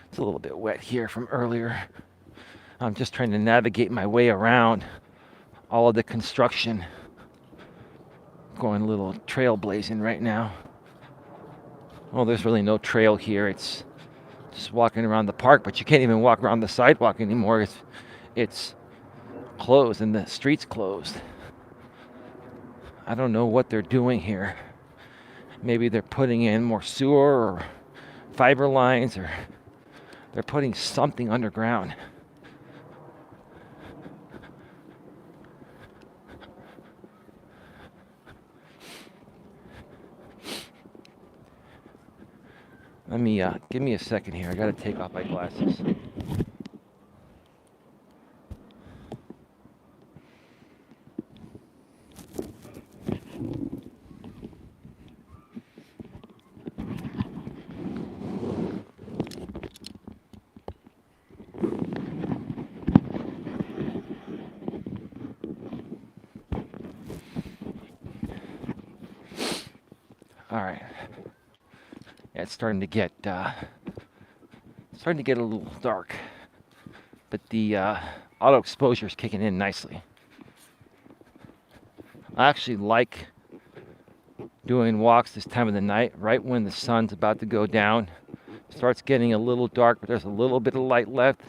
It's a little bit wet here from earlier. I'm just trying to navigate my way around all of the construction. Going a little trailblazing right now. Well, there's really no trail here. It's just walking around the park, but you can't even walk around the sidewalk anymore. It's closed and the street's closed. I don't know what they're doing here. Maybe they're putting in more sewer or fiber lines, or they're putting something underground. Let me, give me a second here. I gotta take off my glasses. All right. Yeah, it's starting to get a little dark, but the auto exposure is kicking in nicely. I actually like doing walks this time of the night, right when the sun's about to go down. It starts getting a little dark, but there's a little bit of light left.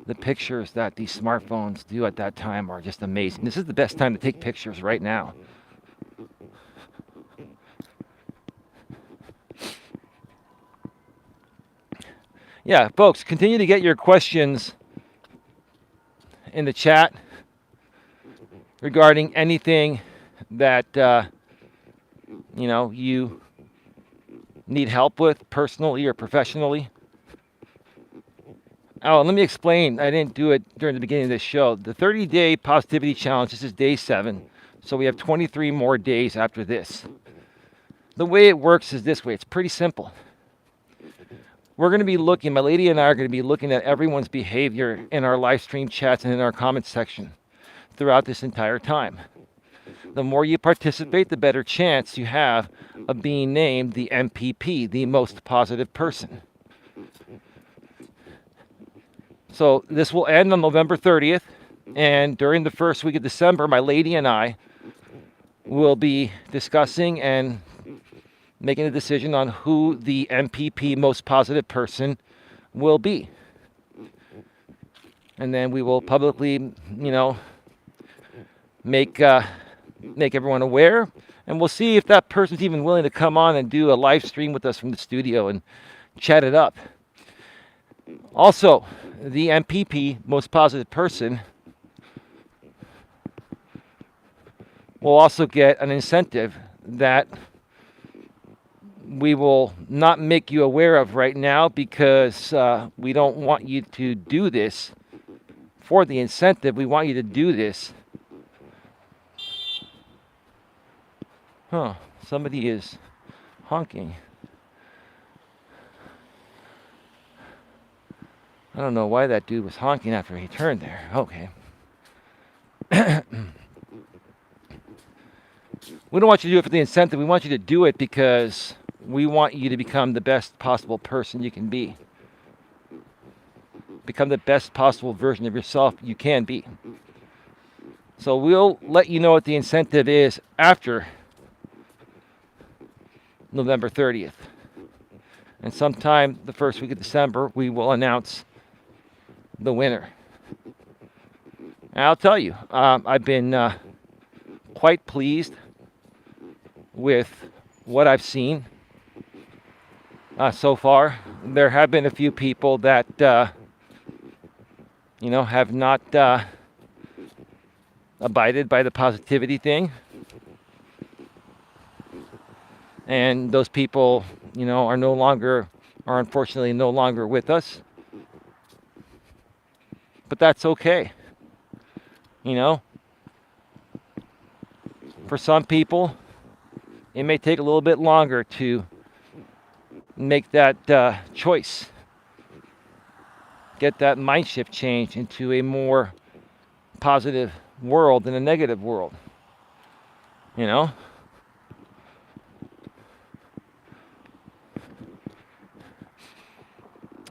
The pictures that these smartphones do at that time are just amazing. This is the best time to take pictures right now. Yeah, folks, continue to get your questions in the chat regarding anything that you need help with personally or professionally. Oh, let me explain. I didn't do it during the beginning of this show. The 30-day positivity challenge, this is day 7. So we have 23 more days after this. The way it works is this way. It's pretty simple. We're going to be looking, my lady and I are going to be looking at everyone's behavior in our live stream chats and in our comments section throughout this entire time. The more you participate, the better chance you have of being named the MPP, the most positive person. So this will end on November 30th, and during the first week of December, my lady and I will be discussing and making a decision on who the MPP, most positive person, will be. And then we will publicly, make everyone aware, and we'll see if that person's even willing to come on and do a live stream with us from the studio and chat it up. Also, the MPP, most positive person, will also get an incentive that we will not make you aware of right now, because we don't want you to do this for the incentive. We want you to do this. Somebody is honking. I don't know why that dude was honking after he turned there. Okay. We don't want you to do it for the incentive. We want you to do it because we want you to become the best possible person you can be. Become the best possible version of yourself you can be. So we'll let you know what the incentive is after November 30th. And sometime the first week of December, we will announce the winner. And I'll tell you, I've been quite pleased with what I've seen so far. There have been a few people that, have not abided by the positivity thing. And those people, are unfortunately no longer with us. But that's okay. For some people, it may take a little bit longer to make that choice. Get that mind shift change into a more positive world than a negative world.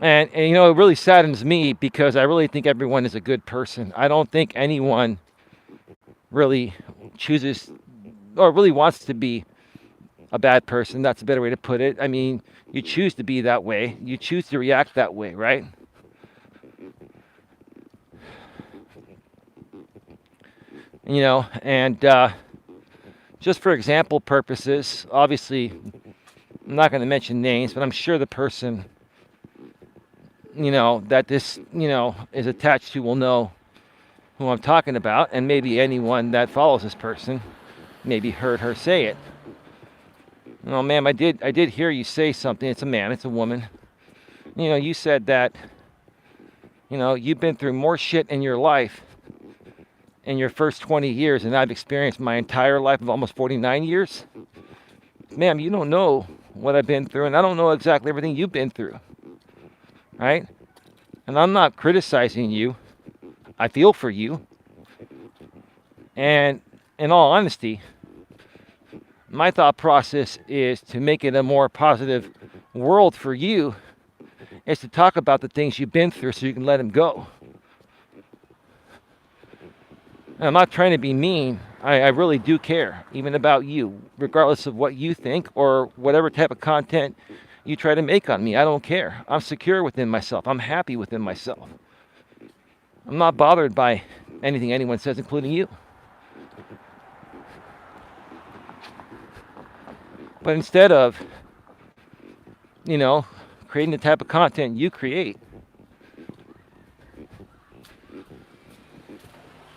And it really saddens me, because I really think everyone is a good person. I don't think anyone really chooses or really wants to be a bad person. That's a better way to put it. I mean, you choose to be that way. You choose to react that way, right? And just for example purposes, obviously, I'm not going to mention names, but I'm sure the person that this, is attached to will know who I'm talking about, and maybe anyone that follows this person maybe heard her say it. Ma'am, I did hear you say something. It's a man, it's a woman. You said that, you've been through more shit in your life in your first 20 years than I've experienced my entire life of almost 49 years. Ma'am, you don't know what I've been through, and I don't know exactly everything you've been through. Right? And I'm not criticizing you. I feel for you. And in all honesty, my thought process is to make it a more positive world for you, is to talk about the things you've been through so you can let them go. And I'm not trying to be mean. I really do care, even about you, regardless of what you think or whatever type of content you try to make on me. I don't care. I'm secure within myself. I'm happy within myself. I'm not bothered by anything anyone says, including you. But instead of, creating the type of content you create,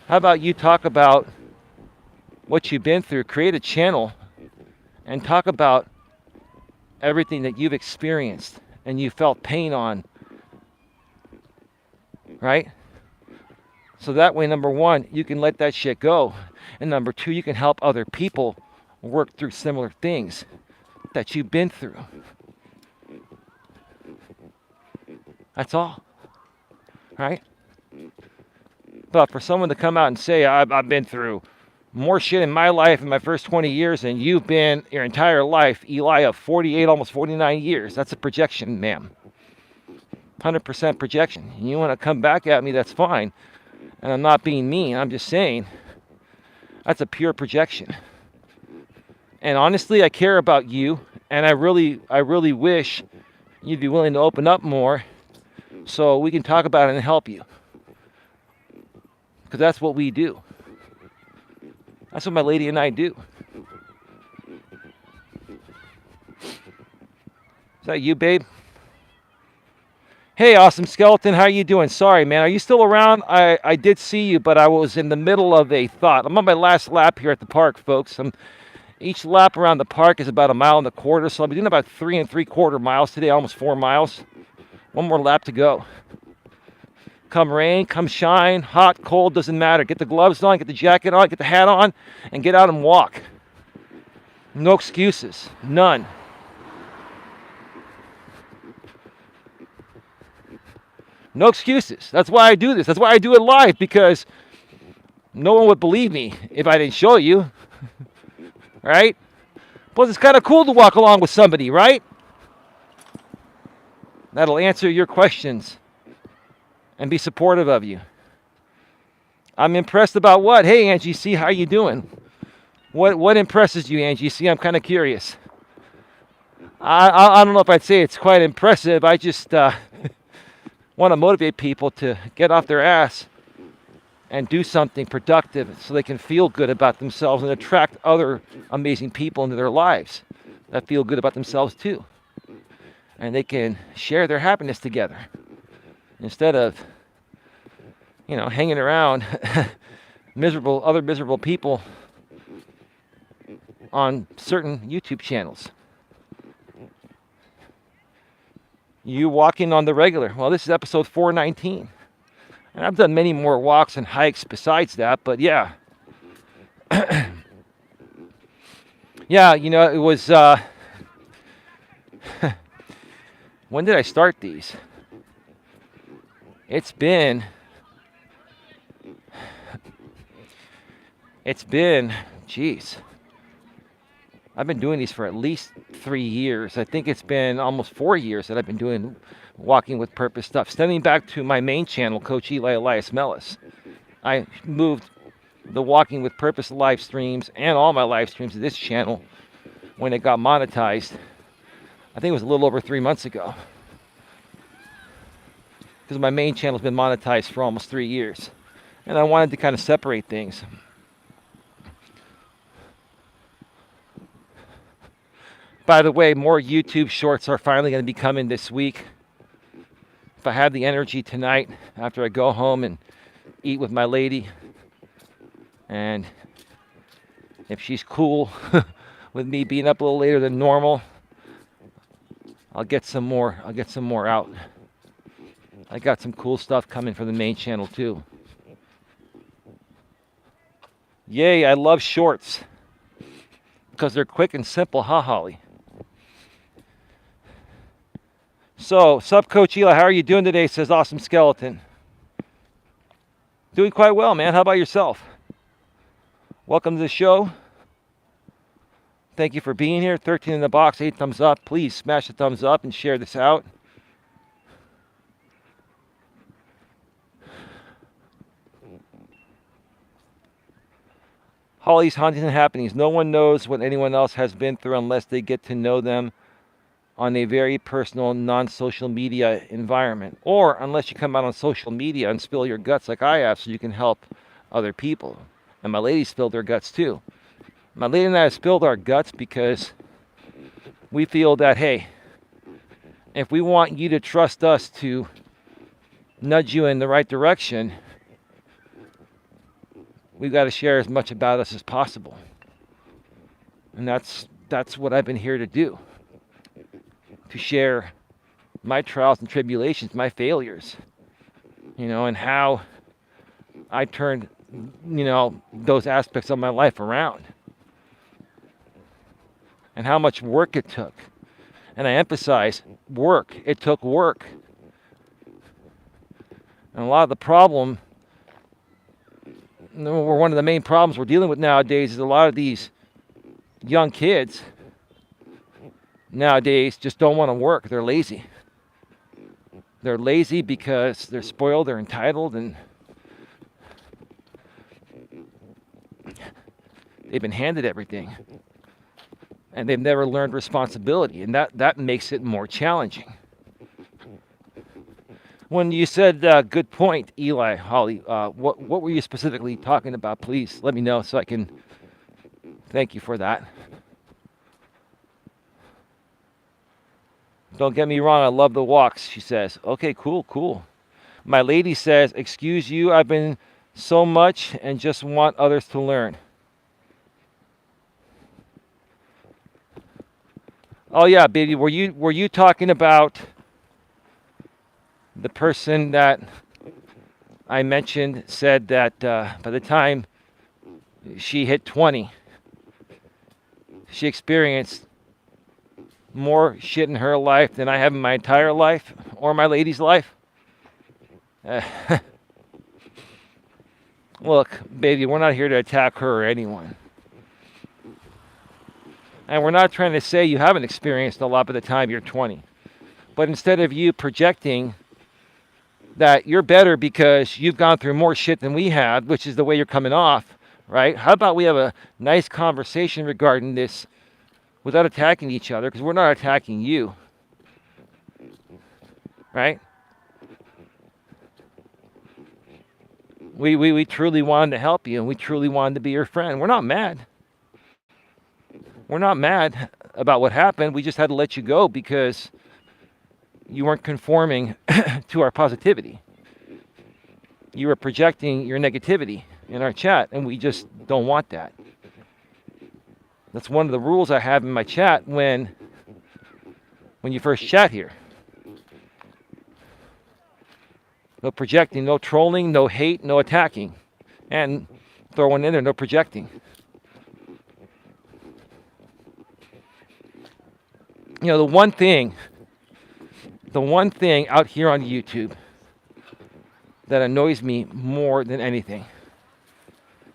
how about you talk about what you've been through, create a channel, and talk about everything that you've experienced and you felt pain on, right? So that way, number one, you can let that shit go. And number two, you can help other people work through similar things that you've been through. That's all, right? But for someone to come out and say, I've been through more shit in my life in my first 20 years than you've been your entire life, Eli, of 48, almost 49 years. That's a projection, ma'am. 100% projection. And you want to come back at me, that's fine. And I'm not being mean. I'm just saying that's a pure projection. And honestly, I care about you, and I really wish you'd be willing to open up more so we can talk about it and help you. Because that's what we do. That's what my lady and I do. Is that you, babe? Hey, Awesome Skeleton, how you doing? Sorry, man. Are you still around? I did see you, but I was in the middle of a thought. I'm on my last lap here at the park, folks. Each lap around the park is about 1.25 miles, so I'll be doing about 3 3/4 miles today, almost 4 miles. One more lap to go. Come rain, come shine, hot, cold, doesn't matter. Get the gloves on, get the jacket on, get the hat on, and get out and walk. No excuses. None. No excuses. That's why I do this. That's why I do it live, because no one would believe me if I didn't show you. Right? Plus, it's kind of cool to walk along with somebody, right? That'll answer your questions and be supportive of you. I'm impressed about what? Hey, Angie C, how you doing? What impresses you, Angie C? I'm kind of curious. I don't know if I'd say it's quite impressive. I just want to motivate people to get off their ass and do something productive so they can feel good about themselves and attract other amazing people into their lives that feel good about themselves too. And they can share their happiness together instead of, hanging around other miserable people on certain YouTube channels. You walking on the regular. Well, this is episode 419. And I've done many more walks and hikes besides that, but yeah. Yeah, it was, when did I start these? It's been, geez. I've been doing these for at least 3 years. I think it's been almost 4 years that I've been doing Walking with Purpose stuff. Stemming back to my main channel, Coach Eli, Elias, Melas. I moved the Walking with Purpose live streams and all my live streams to this channel when it got monetized. I think it was a little over 3 months ago. Because my main channel's been monetized for almost 3 years. And I wanted to kind of separate things. By the way, more YouTube shorts are finally going to be coming this week. If I have the energy tonight, after I go home and eat with my lady, and if she's cool with me being up a little later than normal, I'll get some more out. I got some cool stuff coming for the main channel too. Yay, I love shorts because they're quick and simple, huh, Holly? So, sup, Coach Eli, how are you doing today? Says Awesome Skeleton. Doing quite well, man. How about yourself? Welcome to the show. Thank you for being here. 13 in the box, 8 thumbs up. Please smash the thumbs up and share this out. Holly's Haunting and Happenings. No one knows what anyone else has been through unless they get to know them on a very personal, non-social media environment. Or unless you come out on social media and spill your guts like I have so you can help other people. And my lady spilled her guts too. My lady and I have spilled our guts because we feel that, hey, if we want you to trust us to nudge you in the right direction, we've got to share as much about us as possible. And that's what I've been here to do. To share my trials and tribulations, my failures, and how I turned, those aspects of my life around. And how much work it took. And I emphasize work. It took work. And a lot of the problem, one of the main problems we're dealing with nowadays is a lot of these young kids nowadays just don't want to work. They're lazy. They're lazy because they're spoiled, they're entitled, and they've been handed everything. And they've never learned responsibility, and that makes it more challenging. When you said, good point, Eli, Holly, what were you specifically talking about? Please let me know so I can thank you for that. Don't get me wrong, I love the walks, she says. Okay, cool. My lady says, excuse you, I've been so much and just want others to learn. Oh yeah, baby, were you talking about the person that I mentioned said that by the time she hit 20, she experienced more shit in her life than I have in my entire life or my lady's life? Look, baby, we're not here to attack her or anyone. And we're not trying to say you haven't experienced a lot by the time you're 20. But instead of you projecting that you're better because you've gone through more shit than we have, which is the way you're coming off, right? How about we have a nice conversation regarding this without attacking each other, because we're not attacking you, right? We truly wanted to help you, and we truly wanted to be your friend. We're not mad. We're not mad about what happened. We just had to let you go because you weren't conforming to our positivity. You were projecting your negativity in our chat, and we just don't want that. That's one of the rules I have in my chat when you first chat here. No projecting, no trolling, no hate, no attacking. And throw one in there, no projecting. You know, the one thing out here on YouTube that annoys me more than anything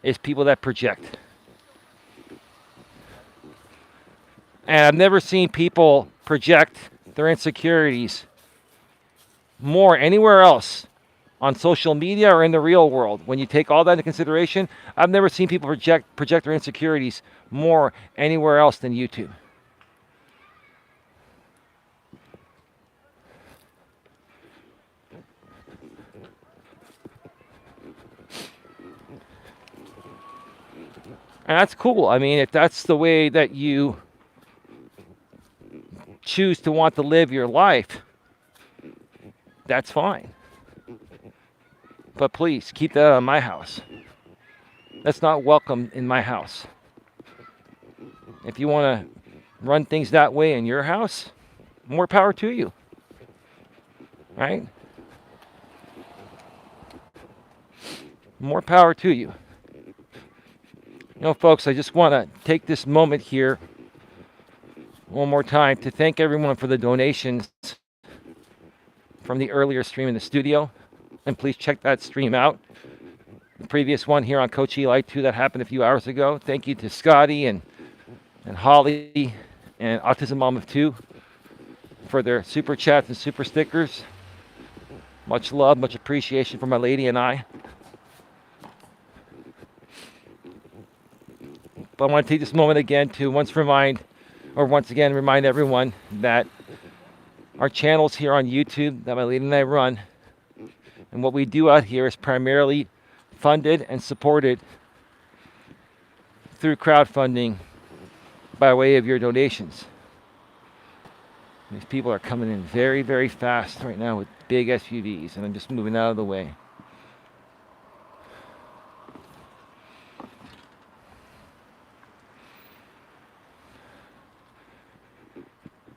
is people that project. And I've never seen people project their insecurities more anywhere else on social media or in the real world. When you take all that into consideration, I've never seen people project their insecurities more anywhere else than YouTube. And that's cool. I mean, if that's the way that you choose to want to live your life, that's fine. But please, keep that out of my house. That's not welcome in my house. If you want to run things that way in your house, more power to you. Right? More power to you. You know, folks, I just want to take this moment here one more time to thank everyone for the donations from the earlier stream in the studio. And please check that stream out. The previous one here on Coach Eli 2 that happened a few hours ago. Thank you to Scotty and Holly and Autism Mom of 2 for their super chats and super stickers. Much love, much appreciation for my lady and I. But I want to take this moment again to once again remind everyone that our channels here on YouTube that my lady and I run, and what we do out here is primarily funded and supported through crowdfunding by way of your donations. These people are coming in very, very fast right now with big SUVs, and I'm just moving out of the way.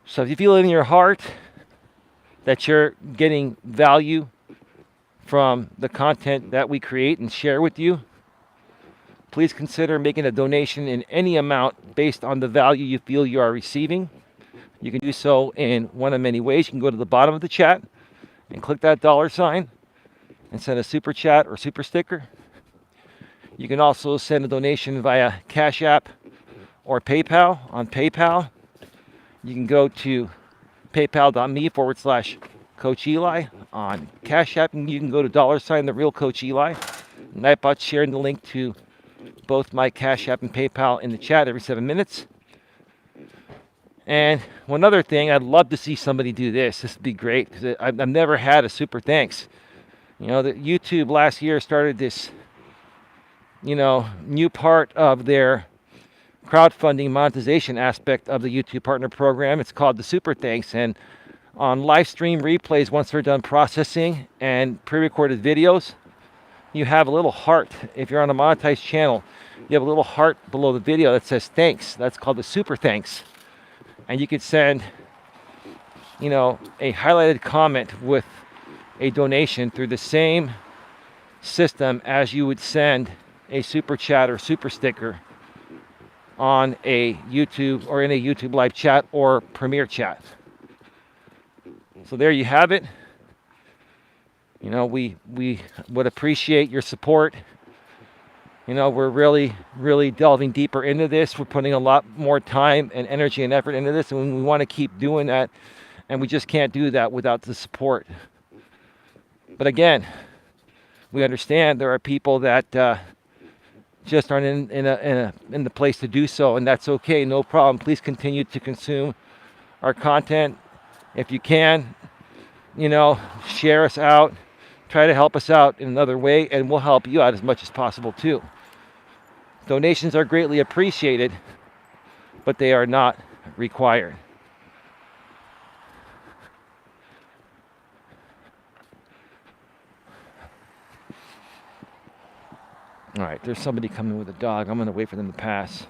So if you feel it in your heart that you're getting value from the content that we create and share with you, please consider making a donation in any amount based on the value you feel you are receiving. You can do so in one of many ways. You can go to the bottom of the chat and click that $ sign and send a super chat or super sticker. You can also send a donation via Cash App or PayPal. On PayPal, you can go to paypal.me/Coach Eli. On Cash App, you can go to $, the real Coach Eli. Nightbot's sharing the link to both my Cash App and PayPal in the chat every 7 minutes. And one other thing, I'd love to see somebody do this. This would be great because I've never had a super thanks. You know, that YouTube last year started this, new part of their crowdfunding monetization aspect of the YouTube Partner Program. It's called the Super Thanks. And on live stream replays, once they're done processing and pre-recorded videos, you have a little heart. If you're on a monetized channel, you have a little heart below the video that says thanks. That's called the Super Thanks. And you could send, a highlighted comment with a donation through the same system as you would send a super chat or super sticker on a YouTube or in a YouTube live chat or Premiere chat. So there you have it. We would appreciate your support. We're really, really delving deeper into this. We're putting a lot more time and energy and effort into this, and we want to keep doing that, and we just can't do that without the support. But again, we understand there are people that just aren't in the place to do so, and that's okay, no problem. Please continue to consume our content. If you can, share us out. Try to help us out in another way, and we'll help you out as much as possible too. Donations are greatly appreciated, but they are not required. All right, there's somebody coming with a dog. I'm going to wait for them to pass.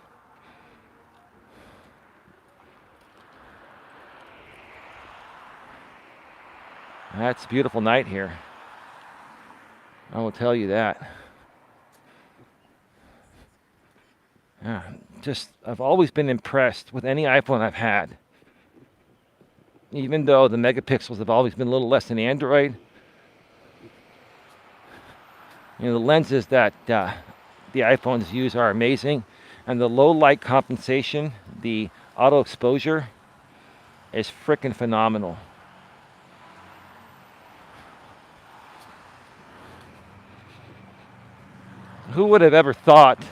That's a beautiful night here. I will tell you that. Yeah, I've always been impressed with any iPhone I've had. Even though the megapixels have always been a little less than Android, the lenses that the iPhones use are amazing, and the low light compensation, the auto exposure, is freaking phenomenal. Who would have ever thought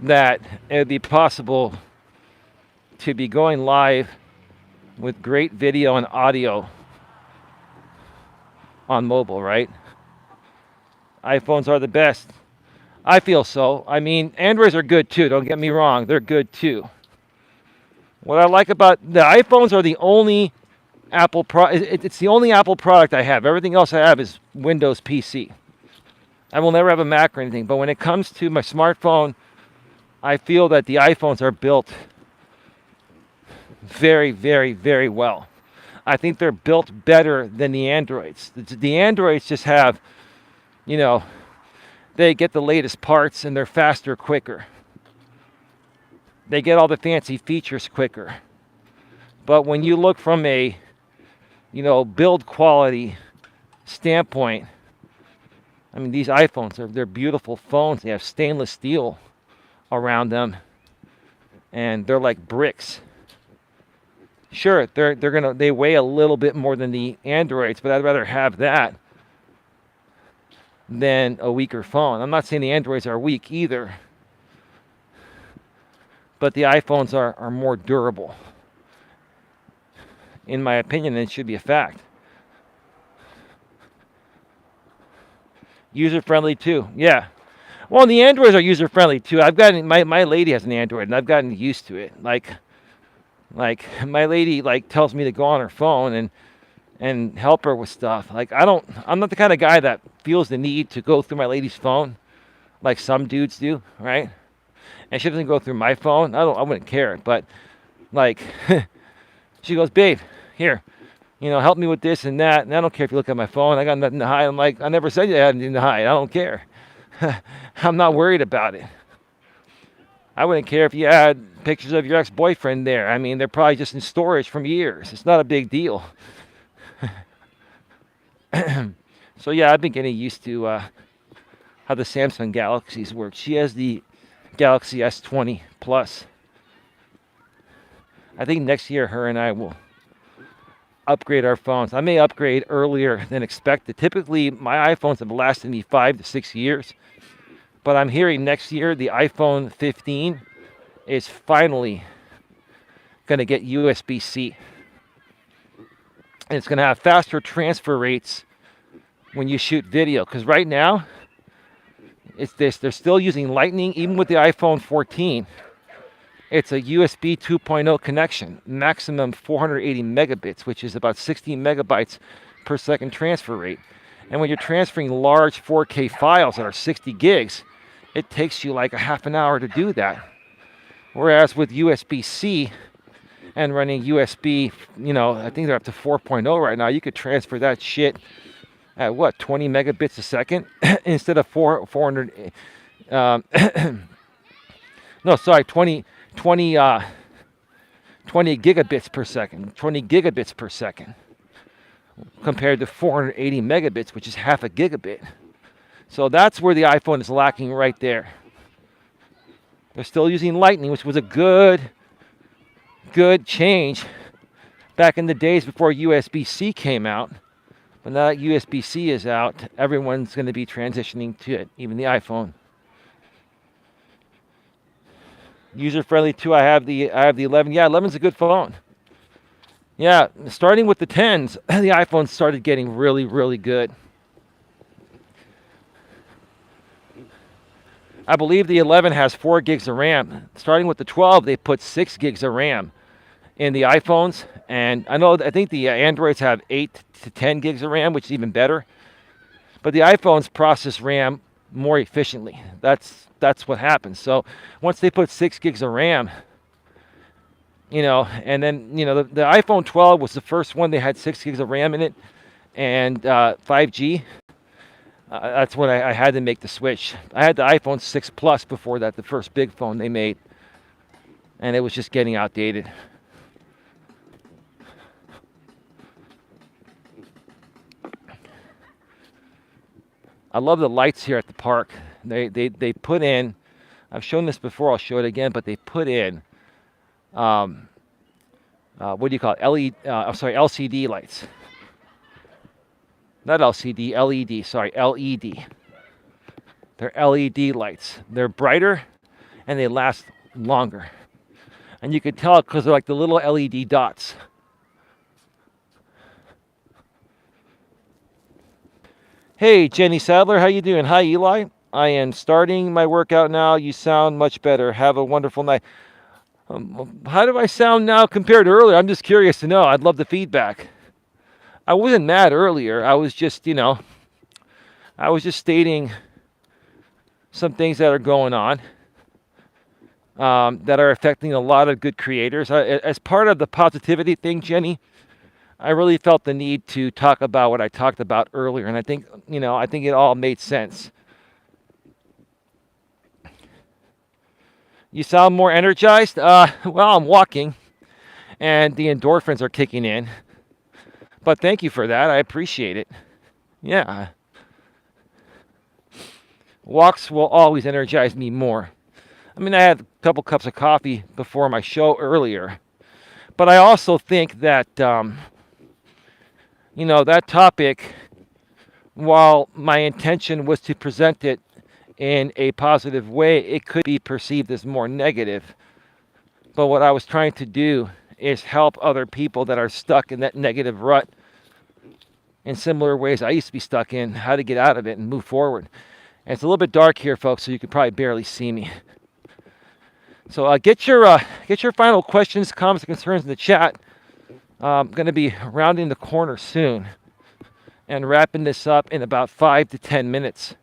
that it would be possible to be going live with great video and audio on mobile, right? iPhones are the best. I feel so. I mean, Androids are good too, don't get me wrong. They're good too. What I like about the iPhones are the only Apple it's the only Apple product I have. Everything else I have is Windows PC. I will never have a Mac or anything, but when it comes to my smartphone, I feel that the iPhones are built very, very, very well. I think they're built better than the Androids. The Androids just have, they get the latest parts and they're faster, quicker. They get all the fancy features quicker. But when you look from a, build quality standpoint, I mean, these iPhones, they're beautiful phones. They have stainless steel around them, and they're like bricks. Sure, they weigh a little bit more than the Androids, but I'd rather have that than a weaker phone. I'm not saying the Androids are weak either, but the iPhones are more durable, in my opinion, and it should be a fact. User-friendly too, yeah. Well, the Androids are user-friendly too. I've gotten my lady has an Android, and I've gotten used to it. Like my lady tells me to go on her phone and help her with stuff. I'm not the kind of guy that feels the need to go through my lady's phone, like some dudes do, right? And she doesn't go through my phone. I wouldn't care, but she goes, babe, here. Help me with this and that. And I don't care if you look at my phone. I got nothing to hide. I'm like, I never said you had anything to hide. I don't care. I'm not worried about it. I wouldn't care if you had pictures of your ex-boyfriend there. I mean, they're probably just in storage from years. It's not a big deal. So yeah, I've been getting used to how the Samsung Galaxies work. She has the Galaxy S20 Plus. I think next year her and I will upgrade our phones. I may upgrade earlier than expected. Typically, my iPhones have lasted me 5 to 6 years. But I'm hearing next year the iPhone 15 is finally going to get USB-C. And it's going to have faster transfer rates when you shoot video. Because right now, they're still using Lightning, even with the iPhone 14. It's a USB 2.0 connection, maximum 480 megabits, which is about 16 megabytes per second transfer rate. And when you're transferring large 4K files that are 60 gigs, it takes you like a half an hour to do that. Whereas with USB-C and running USB, I think they're up to 4.0 right now, you could transfer that shit at 20 megabits a second instead of 400. No, sorry, 20 gigabits per second, 20 gigabits per second, compared to 480 megabits, which is half a gigabit. So that's where the iPhone is lacking right there. They're still using Lightning, which was a good change back in the days before USB-C came out. But now that USB-C is out, everyone's going to be transitioning to it, even the iPhone. User-friendly too. I have the 11. Yeah, 11's a good phone. Yeah, starting with the 10s, the iPhone started getting really, really good. I believe the 11 has 4 gigs of RAM. Starting with the 12, they put 6 gigs of RAM in the iPhones. And I think the Androids have 8 to 10 gigs of RAM, which is even better. But the iPhones process RAM more efficiently. That's what happens. So once they put 6 gigs of RAM, and then, the iPhone 12 was the first one. They had 6 gigs of RAM in it and 5G. That's when I had to make the switch. I had the iPhone 6 Plus before that, the first big phone they made. And it was just getting outdated. I love the lights here at the park. They put in, I've shown this before, I'll show it again, but they put in, what do you call it? LCD lights. Not LCD, LED, sorry, LED. They're LED lights. They're brighter and they last longer. And you can tell because they're like the little LED dots. Hey, Jenny Sadler, how you doing? Hi, Eli. I am starting my workout now. You sound much better. Have a wonderful night. How do I sound now compared to earlier? I'm just curious to know. I'd love the feedback. I wasn't mad earlier. I was just, stating some things that are going on that are affecting a lot of good creators. As part of the positivity thing, Jenny, I really felt the need to talk about what I talked about earlier, and I think it all made sense. You sound more energized? Well, I'm walking, and the endorphins are kicking in. But thank you for that. I appreciate it. Yeah. Walks will always energize me more. I mean, I had a couple cups of coffee before my show earlier. But I also think that, that topic, while my intention was to present it in a positive way, it could be perceived as more negative. But what I was trying to do is help other people that are stuck in that negative rut in similar ways I used to be stuck in, how to get out of it and move forward. And it's a little bit dark here, folks, so you can probably barely see me. So get your final questions, comments, and concerns in the chat. I'm going to be rounding the corner soon and wrapping this up in about 5 to 10 minutes.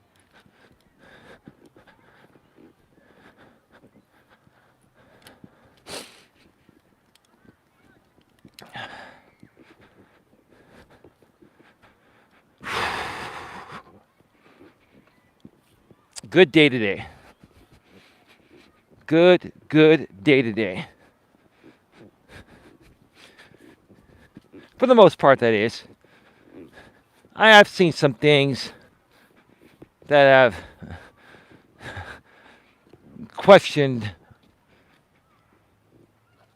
Good day today. Good day today. For the most part, that is. I have seen some things that have questioned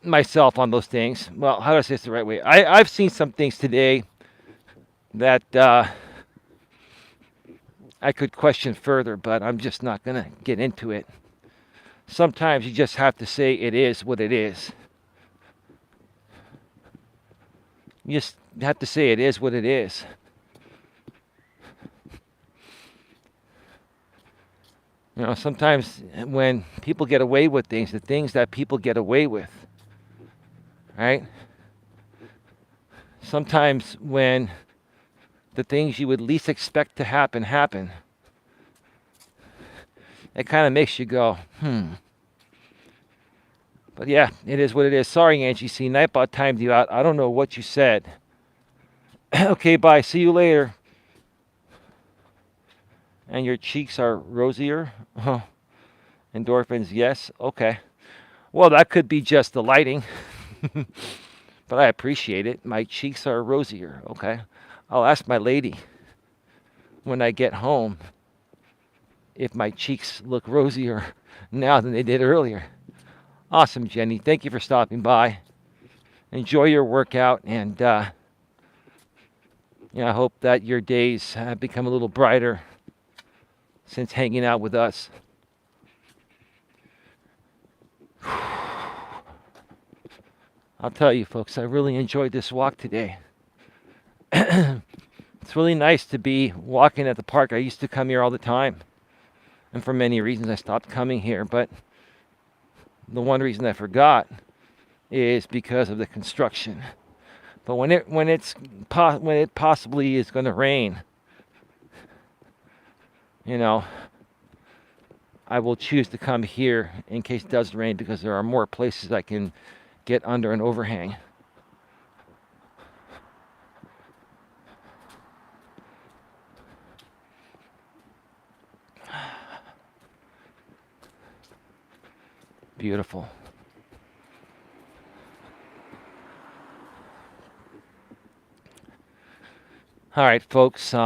myself on those things. Well, how do I say this the right way? I've seen some things today that I could question further, but I'm just not going to get into it. Sometimes you just have to say it is what it is. You just have to say it is what it is. You know, sometimes when people get away with things, the things that people get away with, right? Sometimes when the things you would least expect to happen, it kind of makes you go, But yeah, it is what it is. Sorry, Angie C. Nightbot timed you out. I don't know what you said. Okay, bye. See you later. And your cheeks are rosier? Oh, endorphins, yes. Okay. Well, that could be just the lighting. But I appreciate it. My cheeks are rosier. Okay. I'll ask my lady when I get home if my cheeks look rosier now than they did earlier. Awesome, Jenny. Thank you for stopping by. Enjoy your workout, and I hope that your days have become a little brighter since hanging out with us. I'll tell you, folks, I really enjoyed this walk today. It's really nice to be walking at the park. I used to come here all the time, and for many reasons I stopped coming here, but the one reason I forgot is because of the construction. But when it possibly is going to rain, I will choose to come here in case it does rain, because there are more places I can get under an overhang. Beautiful. All right, folks. It's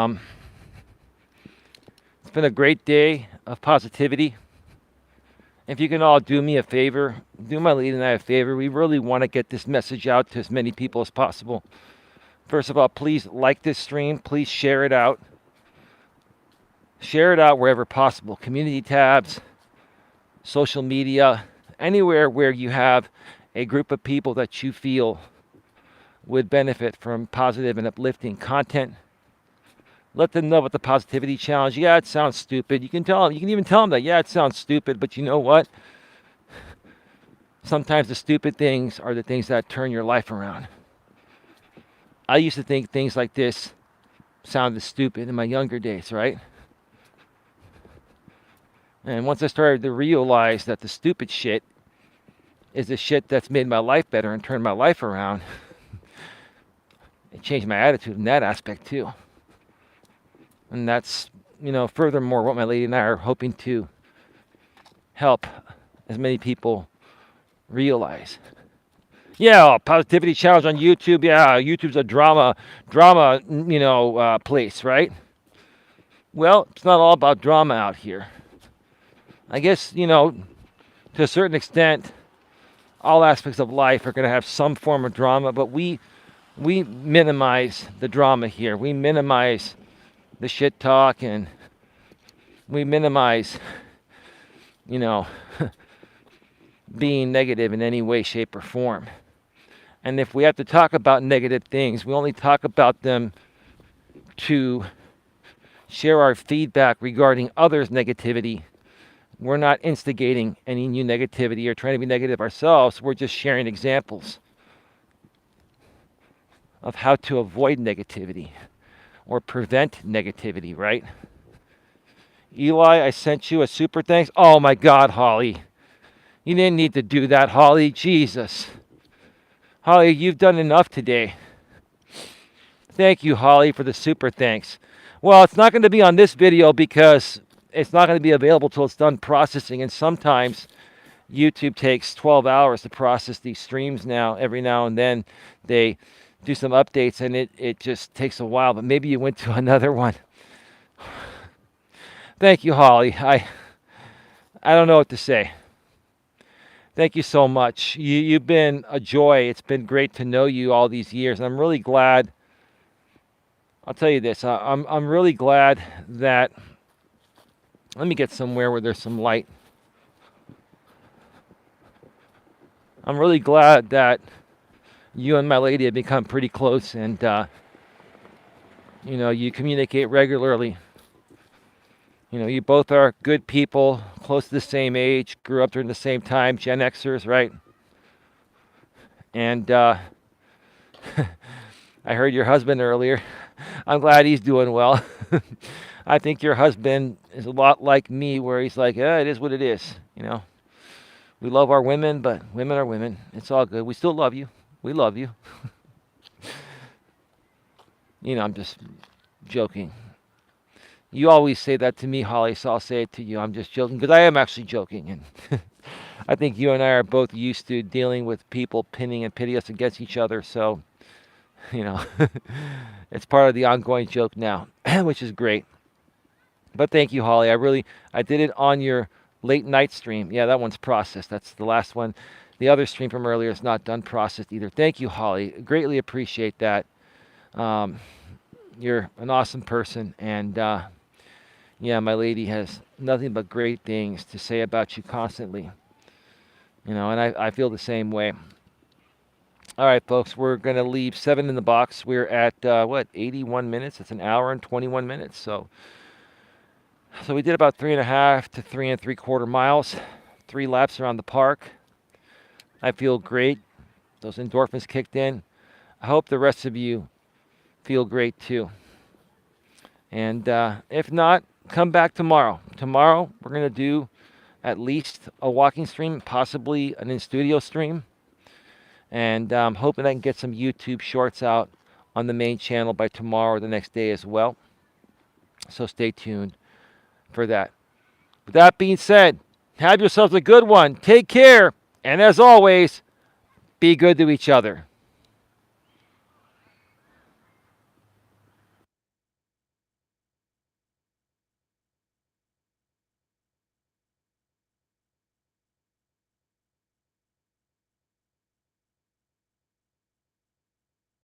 been a great day of positivity. If you can all do me a favor, do my lead and I a favor. We really want to get this message out to as many people as possible. First of all, please like this stream. Please share it out. Share it out wherever possible. Community tabs, social media, anywhere where you have a group of people that you feel would benefit from positive and uplifting content. Let them know about the positivity challenge. Yeah, it sounds stupid. You can even tell them that, yeah, it sounds stupid, but you know what? Sometimes the stupid things are the things that turn your life around. I used to think things like this sounded stupid in my younger days, right? And once I started to realize that the stupid shit is the shit that's made my life better and turned my life around, it changed my attitude in that aspect too. And that's, furthermore, what my lady and I are hoping to help as many people realize. Yeah, positivity challenge on YouTube. Yeah, YouTube's a drama, place, right? Well, it's not all about drama out here. I guess, to a certain extent, all aspects of life are going to have some form of drama, but we minimize the drama here. We minimize the shit talk, and we minimize, being negative in any way, shape, or form. And if we have to talk about negative things, we only talk about them to share our feedback regarding others' negativity. We're not instigating any new negativity or trying to be negative ourselves. We're just sharing examples of how to avoid negativity or prevent negativity, right? Eli, I sent you a super thanks. Oh my God, Holly. You didn't need to do that, Holly. Jesus. Holly, you've done enough today. Thank you, Holly, for the super thanks. Well, it's not going to be on this video because it's not going to be available till it's done processing. And sometimes YouTube takes 12 hours to process these streams now. Every now and then they do some updates, and it just takes a while. But maybe you went to another one. Thank you, Holly. I don't know what to say. Thank you so much. You've been a joy. It's been great to know you all these years. I'm really glad. I'll tell you this. I'm really glad that. Let me get somewhere where there's some light. I'm really glad that you and my lady have become pretty close, and you communicate regularly. You both are good people, close to the same age, grew up during the same time, Gen Xers, right? And I heard your husband earlier. I'm glad he's doing well. I think your husband is a lot like me, where he's like, yeah, it is what it is. We love our women, but women are women. It's all good. We still love you. We love you. I'm just joking. You always say that to me, Holly, so I'll say it to you. I'm just joking, because I am actually joking. And I think you and I are both used to dealing with people pinning and pitting us against each other. So, you know, it's part of the ongoing joke now, which is great. But thank you, Holly. I did it on your late night stream. Yeah, that one's processed. That's the last one. The other stream from earlier is not done processed either. Thank you, Holly. Greatly appreciate that. You're an awesome person, and yeah, my lady has nothing but great things to say about you constantly. And I feel the same way. All right, folks, we're going to leave 7 in the box. We're at, 81 minutes? It's an hour and 21 minutes. So we did about 3.5 to 3 3/4 miles, 3 laps around the park. I feel great. Those endorphins kicked in. I hope the rest of you feel great too. And if not, come back tomorrow. Tomorrow, we're going to do at least a walking stream, possibly an in-studio stream. And I'm hoping I can get some YouTube shorts out on the main channel by tomorrow or the next day as well. So stay tuned for that. With that being said, have yourselves a good one. Take care. And as always, be good to each other.